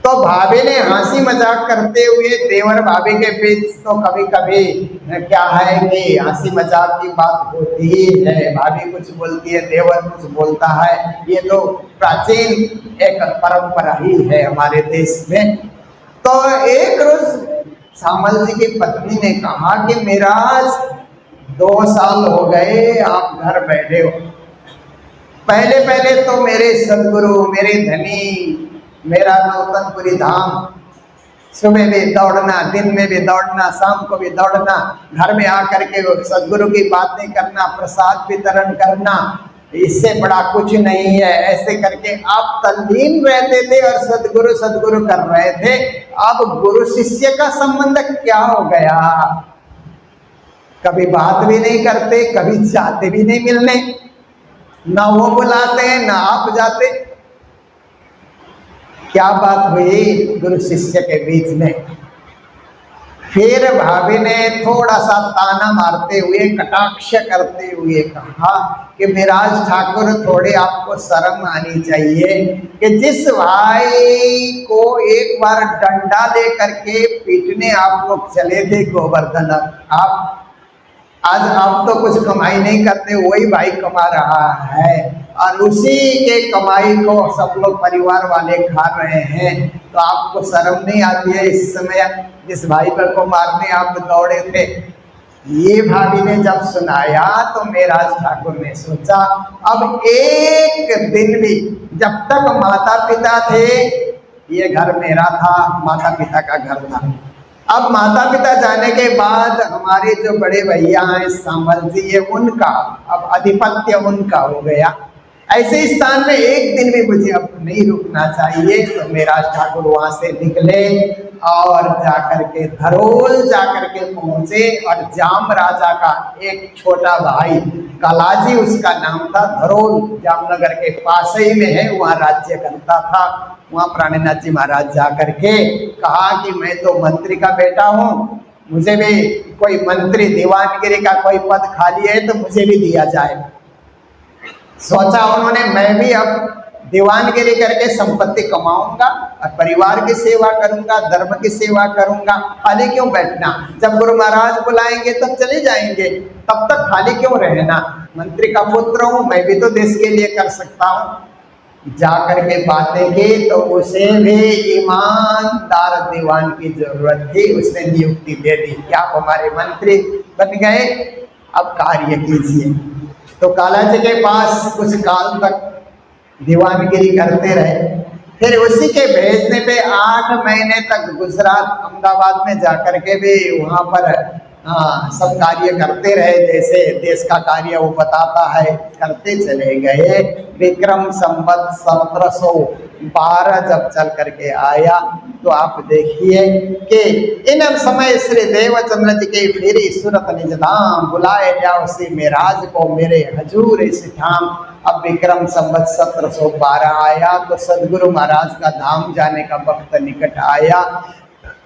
तो भाभी ने हंसी मजाक करते हुए, देवर भाभी के बीच तो कभी कभी क्या है कि हंसी मजाक की बात होती ही है। भाभी कुछ बोलती है, देवर कुछ बोलता है, ये तो प्राचीन एक परंपरा ही है हमारे देश में। तो एक रोज सामल जी की पत्नी ने कहा कि मेरा 2 साल हो गए आप घर बैठे हो। पहले पहले तो मेरे सदगुरु, मेरे धनी, मेरा नौतनपुरी धाम, सुबह भी दौड़ना, दिन में भी दौड़ना, शाम को भी दौड़ना, घर में आकर के सदगुरु की बातें करना, प्रसाद वितरण करना, इससे बड़ा कुछ नहीं है। ऐसे करके आप तल्लीन रहते थे और सदगुरु सदगुरु कर रहे थे। अब गुरु शिष्य का संबंध क्या हो गया? कभी बात भी नहीं करते, कभी चाहते भी नहीं मिलने, ना वो बुलाते हैं ना आप जाते। क्या बात हुई गुरु शिष्य के बीच में? फिर भाभी ने थोड़ा सा ताना मारते हुए, कटाक्ष करते हुए कहा कि मिराज ठाकुर, थोड़े आपको शर्म आनी चाहिए कि जिस भाई को एक बार डंडा लेकर के पीटने आप लोग चले थे गोवर्धन, आज आप तो कुछ कमाई नहीं करते, वही भाई कमा रहा है और उसी के कमाई को सब लोग परिवार वाले खा रहे हैं। तो आपको शर्म नहीं आती है? इस समय जिस भाई पर को मारने आप दौड़े थे, ये भाभी ने जब सुनाया तो मेराज ठाकुर ने सोचा अब एक दिन भी, जब तक माता पिता थे ये घर मेरा था, माता पिता का घर था, अब माता पिता जाने के बाद हमारे जो बड़े भैया हैं सांबल जी, ये उनका अब आधिपत्य उनका हो गया। ऐसे स्थान में एक दिन भी मुझे अब नहीं रुकना चाहिए। तो मेराज ठाकुर वहां से निकले और जाकर के धरोल जाकर के पहुंचे, और जाम राजा का एक छोटा भाई कालाजी उसका नाम था, धरोल जामनगर के पास ही में है, वहाँ राज्य करता था। वहाँ प्राणनाथ जी महाराज जाकर के कहा कि मैं तो मंत्री का बेटा हूँ, मुझे भी कोई मंत्री दीवानगिरी का कोई पद खाली है तो मुझे भी दिया जाए। सोचा उन्होंने मैं भी अब दीवानगिरी करके संपत्ति कमाऊंगा और परिवार की सेवा करूंगा, धर्म की सेवा करूंगा, खाली क्यों बैठना, जब गुरु महाराज बुलाएंगे तब चले जाएंगे, तब तक खाली क्यों रहना, मंत्री का पुत्र हूं, मैं भी तो देश के लिए कर सकता हूं। जाकर के बातें की तो उसे भी ईमानदार दीवान की जरूरत थी, उसने नियुक्ति दे दी कि आप हमारे मंत्री बन गए, अब कार्य कीजिए। तो कालाजी के पास कुछ काल तक दीवानगिरी करते रहे, फिर उसी के भेजने पे 8 महीने तक गुजरात अहमदाबाद में जाकर के भी वहाँ पर सब कार्य करते रहे, जैसे देश का कार्य वो बताता है करते चले गए। विक्रम संवत 1712 जब चल करके आया तो आप देखिए कि इन समय श्री देवचंद्र जी के फिर सूरत निज धाम बुलाए जाओ श्री मेराज को मेरे हजूर इस ठाम। अब विक्रम संवत 1712 आया तो सदगुरु महाराज का धाम जाने का वक्त निकट आया।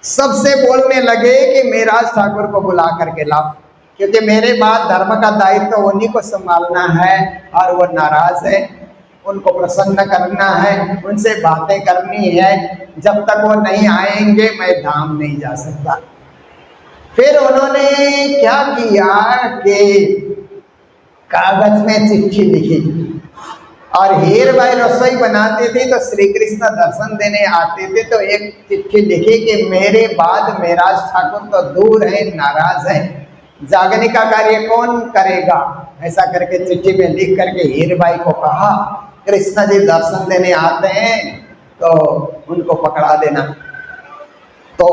सबसे बोलने लगे कि मेराज ठाकुर को बुला करके लाओ, क्योंकि मेरे बाद धर्म का दायित्व तो उन्हीं को संभालना है और वो नाराज है, उनको प्रसन्न करना है, उनसे बातें करनी है, जब तक वो नहीं आएंगे मैं धाम नहीं जा सकता। फिर उन्होंने क्या किया कि कागज में चिट्ठी लिखी, और हीर भाई रसोई बनाते थे तो श्री कृष्ण दर्शन देने आते थे, तो एक चिट्ठी लिखी कि मेरे बाद मेराज ठाकुर तो दूर है, नाराज है, जागने का कार्य कौन करेगा। ऐसा करके चिट्ठी में लिख करके हीर भाई को कहा कृष्ण जी दर्शन देने आते हैं तो उनको पकड़ा देना। तो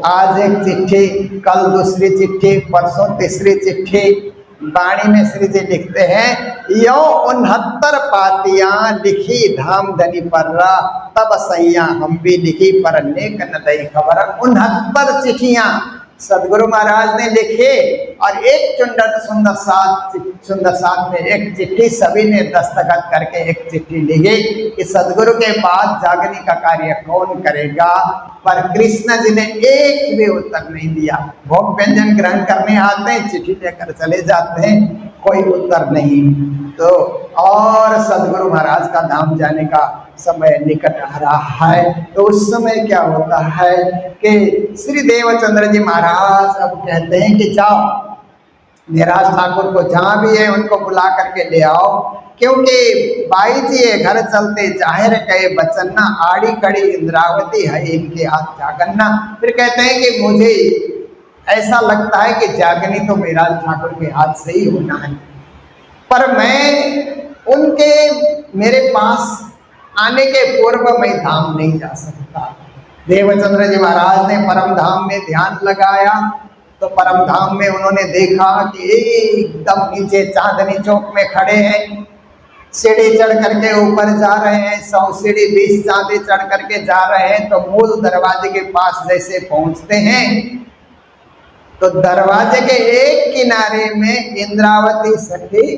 आज एक चिट्ठी, कल दूसरी चिट्ठी, परसों तीसरी चिट्ठी। वाणी में श्री जी लिखते हैं यो 69 पातियां लिखी धाम धनी पर तब सैया हम भी लिखी पर नेक न दई खबर। 69 चिट्ठियां सदगुरु महाराज ने लिखे और एक सुंदर साथ में एक चिट्ठी सभी ने दस्तखत करके एक चिट्ठी लिखी कि सदगुरु के बाद जागने का कार्य कौन करेगा। पर कृष्ण जी ने एक भी उत्तर नहीं दिया। भोग व्यंजन ग्रहण करने आते हैं, चिट्ठी लेकर चले जाते हैं, कोई उत्तर नहीं। तो और सदगुरु महाराज का धाम जाने का समय निकट आ रहा है। तो उस समय क्या होता है कि श्री देवचंद्र जी महाराज अब कहते हैं कि जाओ मेराज ठाकुर को जहाँ भी है उनको बुला करके ले आओ, क्योंकि बाई जी ये घर चलते जाहिर कहे बचन्ना आड़ी कड़ी इंद्रावती है इनके हाथ जागन्ना। फिर कहते हैं कि मुझे ऐसा लगता है कि जागनी तो मेराज ठाकुर के हाथ से ही होना है, पर मैं उनके मेरे पास आने के पूर्व मैं धाम नहीं जा सकता। देवचंद्र जी महाराज ने परम धाम में ध्यान लगाया तो परम धाम में उन्होंने देखा कि एकदम नीचे चांदनी चौक में खड़े हैं, सीढ़ी चढ़ करके ऊपर जा रहे हैं, 100 सीढ़ी 20 चांदे चढ़ करके जा रहे हैं। तो मूल दरवाजे के पास जैसे पहुंचते हैं तो दरवाजे के एक किनारे में इंद्रावती सखी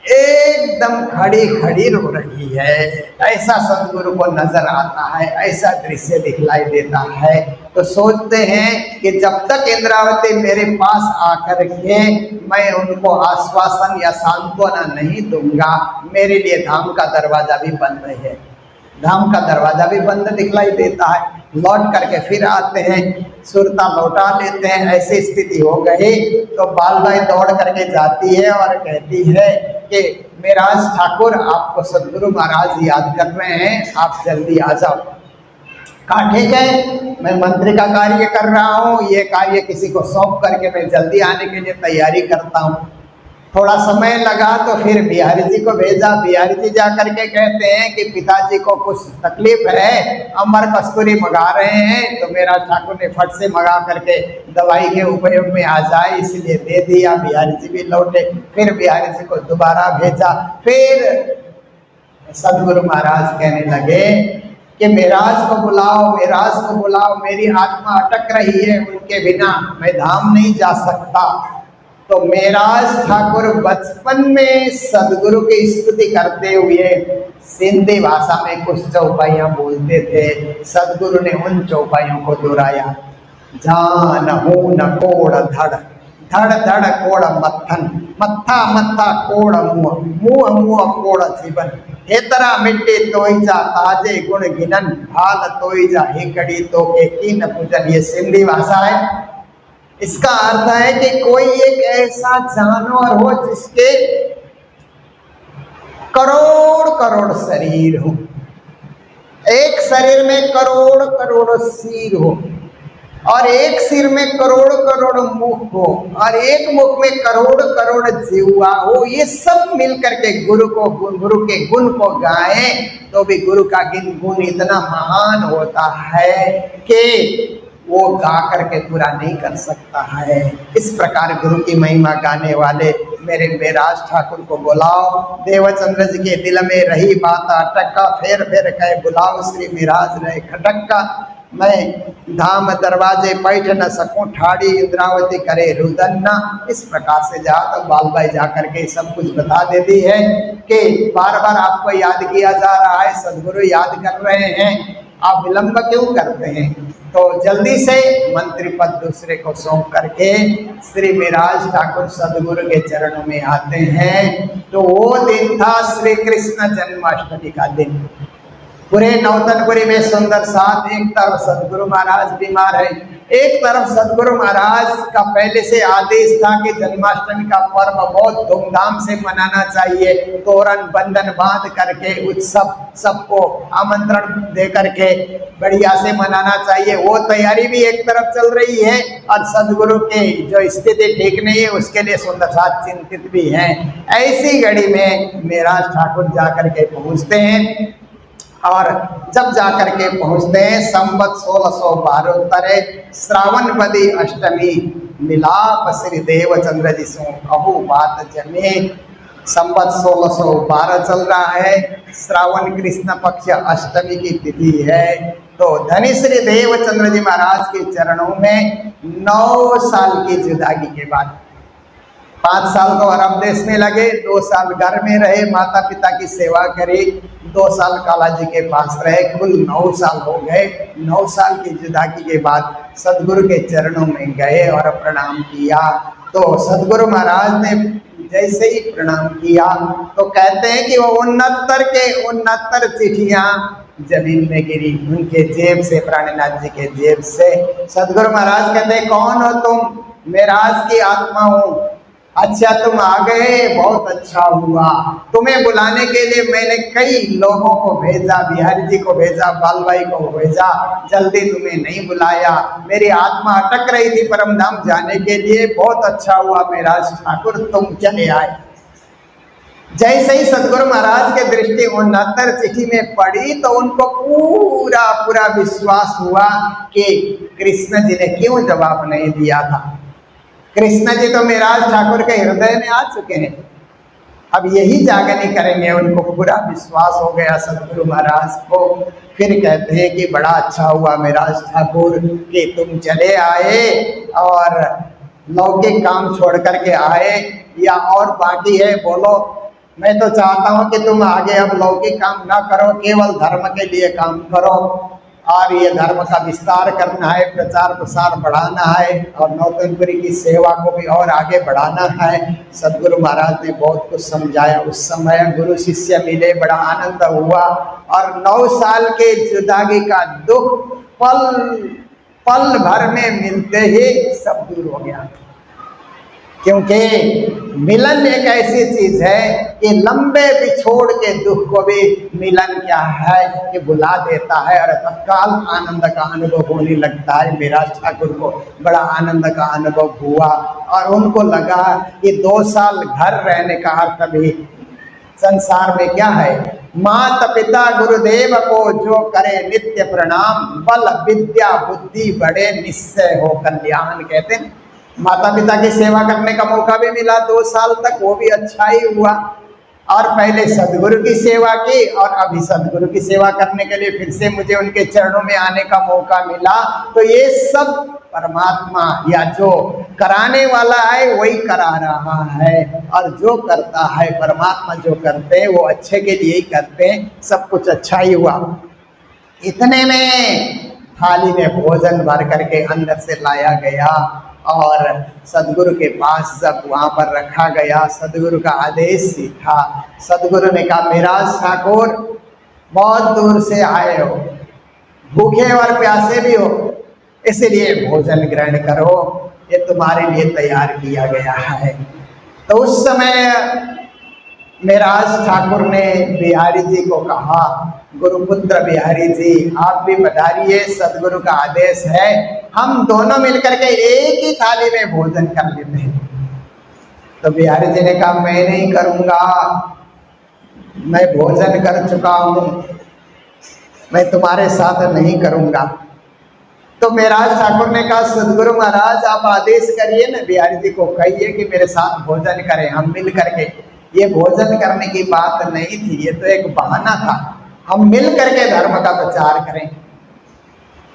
एकदम खड़ी खड़ी रो रही है। ऐसा सदगुरु को नजर आता है, ऐसा दृश्य दिखलाई देता है। तो सोचते हैं कि जब तक इंद्रावती मेरे पास आकर के मैं उनको आश्वासन या सांत्वना नहीं दूंगा, मेरे लिए धाम का दरवाजा भी बंद है। धाम का दरवाजा भी बंद दिखलाई देता है। लौट करके फिर आते हैं, सुरता लौटा लेते हैं। ऐसी स्थिति हो गई तो बालबाई दौड़ करके जाती है और कहती है कि मेराज ठाकुर आपको सदगुरु महाराज याद कर रहे हैं, आप जल्दी आ जाओ। कहा ठीक है, मैं मंत्री का कार्य कर रहा हूँ, ये कार्य किसी को सौंप करके मैं जल्दी आने के लिए तैयारी करता हूँ। थोड़ा समय लगा तो फिर बिहारी जी को भेजा। बिहारी जी जा करके कहते हैं कि पिताजी को कुछ तकलीफ है, अमर कस्तूरी मंगा रहे हैं, तो मेरा ठाकुर ने फट से मंगा करके दवाई के उपयोग में आ जाए इसलिए दे दिया। बिहारी जी भी लौटे, फिर बिहारी जी को दोबारा भेजा। फिर सदगुरु महाराज कहने लगे कि मेराज को बुलाओ, मेराज को बुलाओ, मेरी आत्मा अटक रही है, उनके बिना मैं धाम नहीं जा सकता। तो मेराज ठाकुर बचपन में सदगुरु की स्तुति करते हुए सिंधी भाषा में कुछ चौपाइयाँ बोलते थे। सदगुरु ने उन चौपाइयों को दोहराया। जान हूं न कोड़ धड़, धड़ धड़ कोड़ मत्थन, मत्था मत्था कोड़ मुँह, मुँह मुँह कोड़ जीवन, हेतरा मिट्टी तोईजा ताजे गुण गिनन, भाल तोईजा हिकड़ी तो के कीन पूजन। ये सिंधी भाषा है। इसका अर्थ है कि कोई एक ऐसा जानवर हो जिसके करोड़ करोड़ शरीर हो, एक शरीर में करोड़ करोड़ सिर हो, और एक सिर में करोड़ करोड़ मुख हो, और एक मुख में करोड़ करोड़ जीवा हो। ये सब मिलकर के गुरु के गुण को गाए तो भी गुरु का गुण इतना महान होता है कि वो गा करके पूरा नहीं कर सकता है। इस प्रकार गुरु की महिमा गाने वाले मेरे मेराज ठाकुर को बुलाओ। देवचंद्र जी के दिल में रही बात अटक्का, फेर फेर कहे बुलाओ श्री मेराज रहे खटक्का। मैं धाम दरवाजे बैठ न सकूं, ठाड़ी इंद्रावती करे रुदन्ना। इस प्रकार से जा तो बालबाई जा करके सब कुछ बता देती है कि बार बार आपको याद किया जा रहा है, सदगुरु याद कर रहे हैं, आप विलंब क्यों करते हैं। तो जल्दी से मंत्री पद दूसरे को सौंप करके श्री मेराज ठाकुर सदगुरु के चरणों में आते हैं। तो वो दिन था श्री कृष्ण जन्माष्टमी का दिन। पूरे नौतनपुरी में सुंदर साथ, एक तरफ सदगुरु महाराज बीमार है, एक तरफ सदगुरु महाराज का पहले से आदेश था कि जन्माष्टमी का पर्व बहुत धूमधाम से मनाना चाहिए, तोरण बंधन बांध करके उत्सव सबको आमंत्रण दे करके बढ़िया से मनाना चाहिए। वो तैयारी भी एक तरफ चल रही है और सदगुरु की जो स्थिति ठीक नहीं है उसके लिए सुंदर साथ चिंतित भी हैं। ऐसी घड़ी में मेराज ठाकुर जा करके पहुँचते हैं, और जब जाकर के पहुँचते हैं संवत 1612 श्रावण बदी अष्टमी, मिलाप श्री देवचंद्र जी सो कहू बात जमे। संवत 1612 चल रहा है, श्रावण कृष्ण पक्ष अष्टमी की तिथि है। तो धनी श्री देवचंद्र जी महाराज के चरणों में 9 साल की जुदागी के बाद 5 साल तो अरब देश में लगे, 2 साल घर में रहे, माता पिता की सेवा करी, 2 साल काला जी के पास रहे, कुल 9 साल हो गए। 9 साल की जुदागी के बाद सदगुरु के चरणों में गए और प्रणाम किया। तो सदगुरु महाराज ने जैसे ही प्रणाम किया तो कहते हैं कि वो 69 के 69 चिट्ठियाँ जमीन में गिरी उनके जेब से, प्राणनाथ जी के जेब से। सदगुरु महाराज कहते हैं कौन हो तुम? मेराज की आत्मा हूँ। अच्छा तुम आ गए, बहुत अच्छा हुआ। तुम्हें बुलाने के लिए मैंने कई लोगों को भेजा, बिहारी जी को भेजा, बालबाई को भेजा, जल्दी तुम्हें नहीं बुलाया। मेरी आत्मा अटक रही थी परम धाम जाने के लिए, बहुत अच्छा हुआ मेराज ठाकुर तुम चले आए। जैसे ही सदगुरु महाराज के दृष्टि 69 चिट्ठी में पड़ी तो उनको पूरा पूरा विश्वास हुआ कि कृष्ण जी ने क्यों जवाब नहीं दिया था। कृष्ण जी तो मेराज ठाकुर के हृदय में आ चुके हैं, अब यही जागनी करेंगे। उनको पूरा विश्वास हो गया सदगुरु महाराज को। फिर कहते हैं कि बड़ा अच्छा हुआ मेराज ठाकुर कि तुम चले आए और लौकिक काम छोड़ करके आए, या और बाकी है बोलो। मैं तो चाहता हूँ कि तुम आगे अब लौकिक काम ना करो, केवल धर्म के लिए काम करो, और ये धर्म का विस्तार करना है, प्रचार प्रसार बढ़ाना है, और नौतनपुरी की सेवा को भी और आगे बढ़ाना है। सदगुरु महाराज ने बहुत कुछ समझाया। उस समय गुरु शिष्य मिले, बड़ा आनंद हुआ, और 9 साल के जुदागी का दुख पल भर में मिलते ही सब दूर हो गया। क्योंकि मिलन एक ऐसी चीज है कि लंबे बिछोड़ के दुख को भी मिलन क्या है कि भुला देता है और तत्काल आनंद का अनुभव होने लगता है। मेरा ठाकुर को बड़ा आनंद का अनुभव हुआ और उनको लगा कि 2 साल घर रहने का अर्थ भी संसार में क्या है, माता पिता गुरुदेव को जो करे नित्य प्रणाम, बल विद्या बुद्धि बढ़े निश्चय हो कल्याण। कहते हैं माता पिता की सेवा करने का मौका भी मिला 2 साल तक, वो भी अच्छा ही हुआ। और पहले सदगुरु की सेवा की और अभी सदगुरु की सेवा करने के लिए फिर से मुझे उनके चरणों में आने का मौका मिला। तो ये सब परमात्मा या जो कराने वाला है वही करा रहा है, और जो करता है परमात्मा जो करते हैं वो अच्छे के लिए ही करते हैं। सब कुछ अच्छा ही हुआ। इतने में थाली में भोजन भर करके अंदर से लाया गया और सदगुरु के पास जब वहाँ पर रखा गया, सदगुरु का आदेश ही था। सदगुरु ने कहा, मेराज ठाकुर बहुत दूर से आए हो, भूखे और प्यासे भी हो, इसलिए भोजन ग्रहण करो, ये तुम्हारे लिए तैयार किया गया है। तो उस समय मेराज ठाकुर ने बिहारी जी को कहा, गुरुपुत्र बिहारी जी आप भी पधारिए, सदगुरु का आदेश है, हम दोनों मिलकर के एक ही थाली में भोजन कर लेते हैं। तो बिहारी जी ने कहा, मैं नहीं करूँगा, मैं भोजन कर चुका हूँ, मैं तुम्हारे साथ नहीं करूँगा। तो मेराज ठाकुर ने कहा, सदगुरु महाराज आप आदेश करिए ना, बिहारी जी को कहिए कि मेरे साथ भोजन करें, हम मिल करके। ये भोजन करने की बात नहीं थी, ये तो एक बहाना था, हम मिल करके धर्म का प्रचार करें,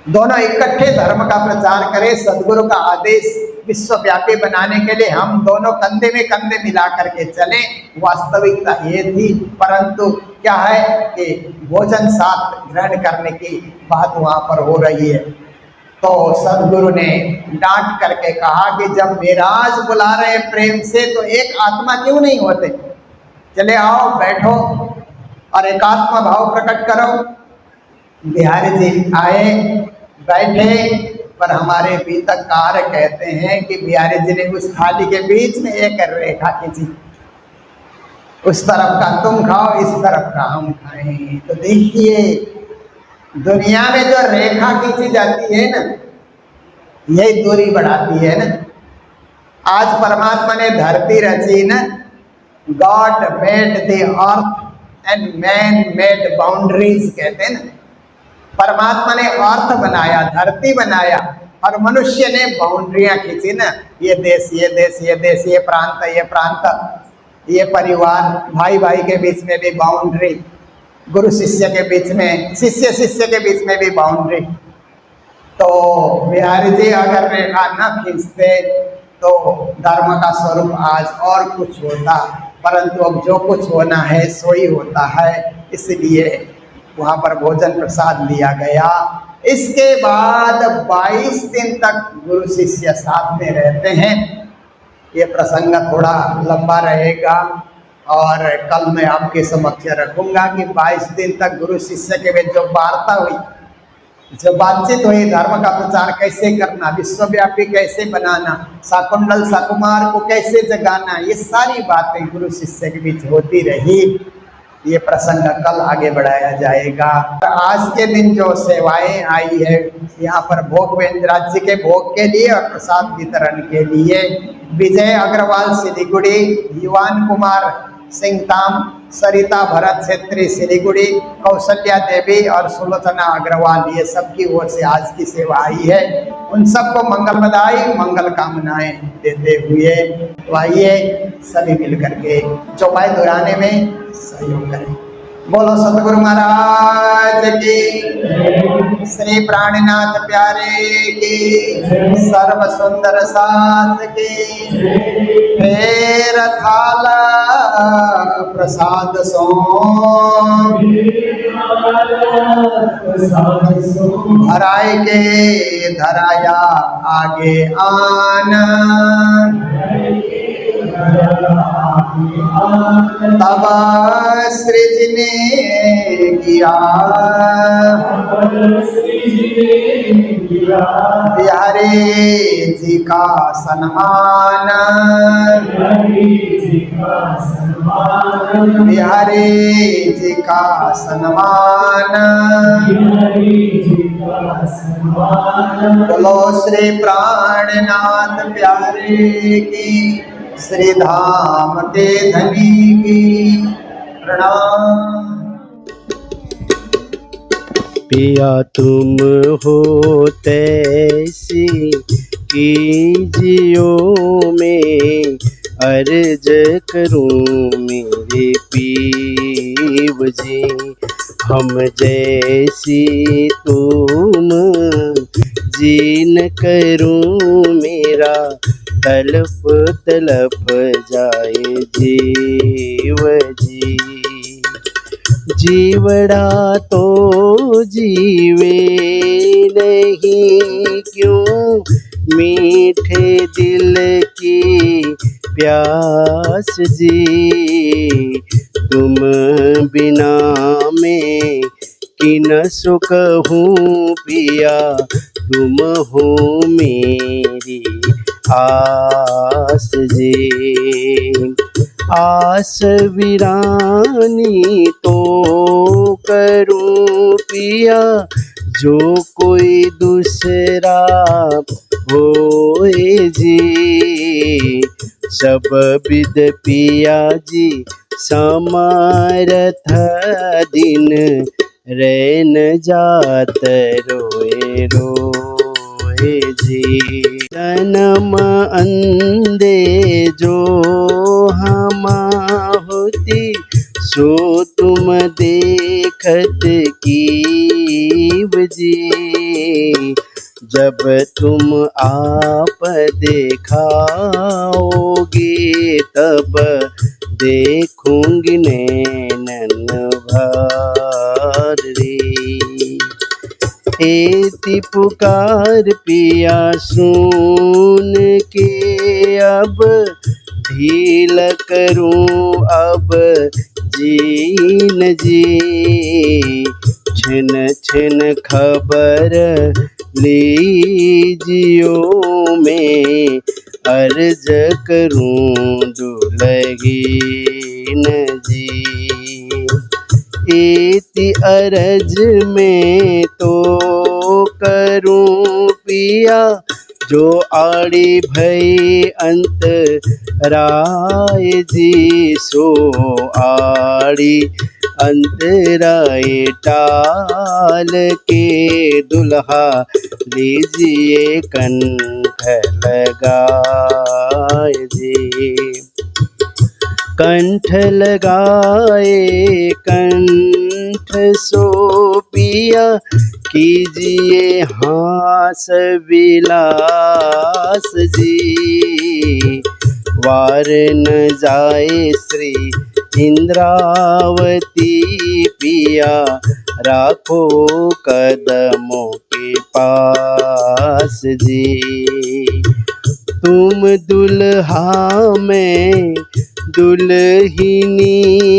दोनों इकट्ठे धर्म का प्रचार करें। सदगुरु का आदेश विश्वव्यापी बनाने के लिए हम दोनों कंधे में कंधे मिला करके चलें। वास्तविकता ये थी, परंतु क्या है कि भोजन साथ ग्रहण करने की बात वहाँ पर हो रही है। तो सदगुरु ने डांट करके कहा कि जब मेराज बुला रहे प्रेम से तो एक आत्मा क्यों नहीं होते, चले आओ बैठो और एकात्म भाव प्रकट करो। बिहारी जी आए, बैठे, पर हमारे बीतकार कहते हैं कि बिहारी जी ने उस थाली के बीच में एक रेखा खींची, उस तरफ का तुम खाओ, इस तरफ का हम खाएं। तो देखिए दुनिया में जो रेखा खींची जाती है ना, यही दूरी बढ़ाती है ना। आज परमात्मा ने धरती रची ना, God made the earth and man made boundaries, कहते हैं ना। परमात्मा ने अर्थ बनाया, धरती बनाया, और मनुष्य ने बाउंड्रियां खींची ना, ये देश ये देश ये देश, ये प्रांत ये प्रांत, ये परिवार, भाई भाई के बीच में भी बाउंड्री, गुरु शिष्य के बीच में, शिष्य शिष्य के बीच में भी बाउंड्री। तो बिहारी जी अगर रेखा न खींचते तो धर्म का स्वरूप आज और कुछ होता, परंतु अब जो कुछ होना है सो ही होता है। इसलिए वहाँ पर भोजन प्रसाद लिया गया। इसके बाद 22 दिन तक गुरु शिष्य साथ में रहते हैं। ये प्रसंग थोड़ा लंबा रहेगा और कल मैं आपके समक्ष रखूंगा कि 22 दिन तक गुरु शिष्य के बीच जो वार्ता हुई, जो बातचीत हुई, धर्म का प्रचार कैसे करना, विश्वव्यापी कैसे बनाना, शाकुंतल शाकुमार को कैसे जगाना, ये सारी बातें गुरु शिष्य के बीच होती रही। ये प्रसंग कल आगे बढ़ाया जाएगा। आज के दिन जो सेवाएं आई है यहाँ पर भोग राज्य के भोग के लिए और प्रसाद वितरण के लिए विजय अग्रवाल सिलीगुड़ी, युवान कुमार सिंहताम, सरिता भरत छेत्री सिलीगुड़ी, कौशल्या देवी और सुलोचना अग्रवाल, ये सबकी ओर से आज की सेवा आई है। उन सबको मंगल बधाई, मंगल कामनाएं देते हुए आइए सभी मिलकर के चौपाई दोहराने में सहयोग करें। बोलो सतगुरु महाराज की, श्री प्राणनाथ प्यारे की, सर्व सुंदर साथ की। फेर थाला प्रसाद सो हराय के धराया आगे आना, तब सृजने किया बिहारी जी का सम्मान, बिहारी जी का सम्मान। बोलो श्री प्राणनाथ प्यारे की, श्री धाम के धनी की प्रणाम। पिया तुम हो तैसी कीजियो में, अर्ज करूं मेरे पीव जी। हम जैसी तुम जीन करूं, मेरा तलप तलप जाए जीव जी। जीवड़ा तो जीवे नहीं क्यों, मीठे दिल की प्यास जी। तुम बिना मैं कि न सुख हूँ पिया, तुम हो मेरी आस जी। आस वीरानी तो करूं पिया, जो कोई दूसरा होए जी। सब विद पिया जी समर्थ, दिन रैन जात रोए रोए जी। जन्म अंधे जो हम होती, सो तुम देखत कीव जी। जब तुम आप देखाओगे, तब देखूंगी नैनन भर रे। एति पुकार पिया सुन के, अब ढील करूं अब जीन जी। छिन छिन खबर लीजियो में, अर्ज करूं दुलहीन जी। इति अरज में तो करूं पिया, जो आड़ी भई अंत राय जी। सो आड़ी अंतराय टाल के, दुल्हा लीजिए कंठ लगाए जी। कंठ लगाए कंठ सो पिया, कीजिए हास विलास जी। वार न जाए श्री इंद्रावती पिया, राखो कदमों के पास जी। तुम दुल्हा में दुल्हिनी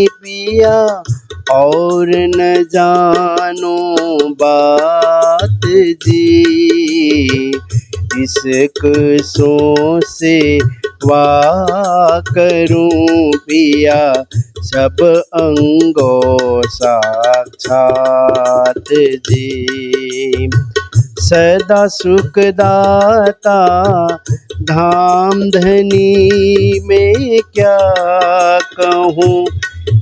पिया, और न जानो बात जी। इसक सो से वाह करूं पिया, सब अंगों साक्षात जी। सदा सुखदाता धाम धनी, में क्या कहूँ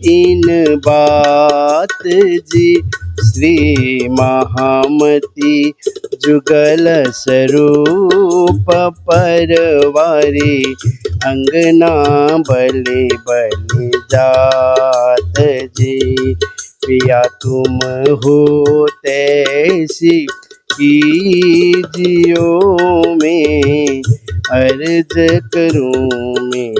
इन बात जी। श्री महामती जुगल स्वरूप, परवारी अंगना बलि बलि जात जी। पिया तुम हो तैसी कीजियो में, अर्ज करूं मैं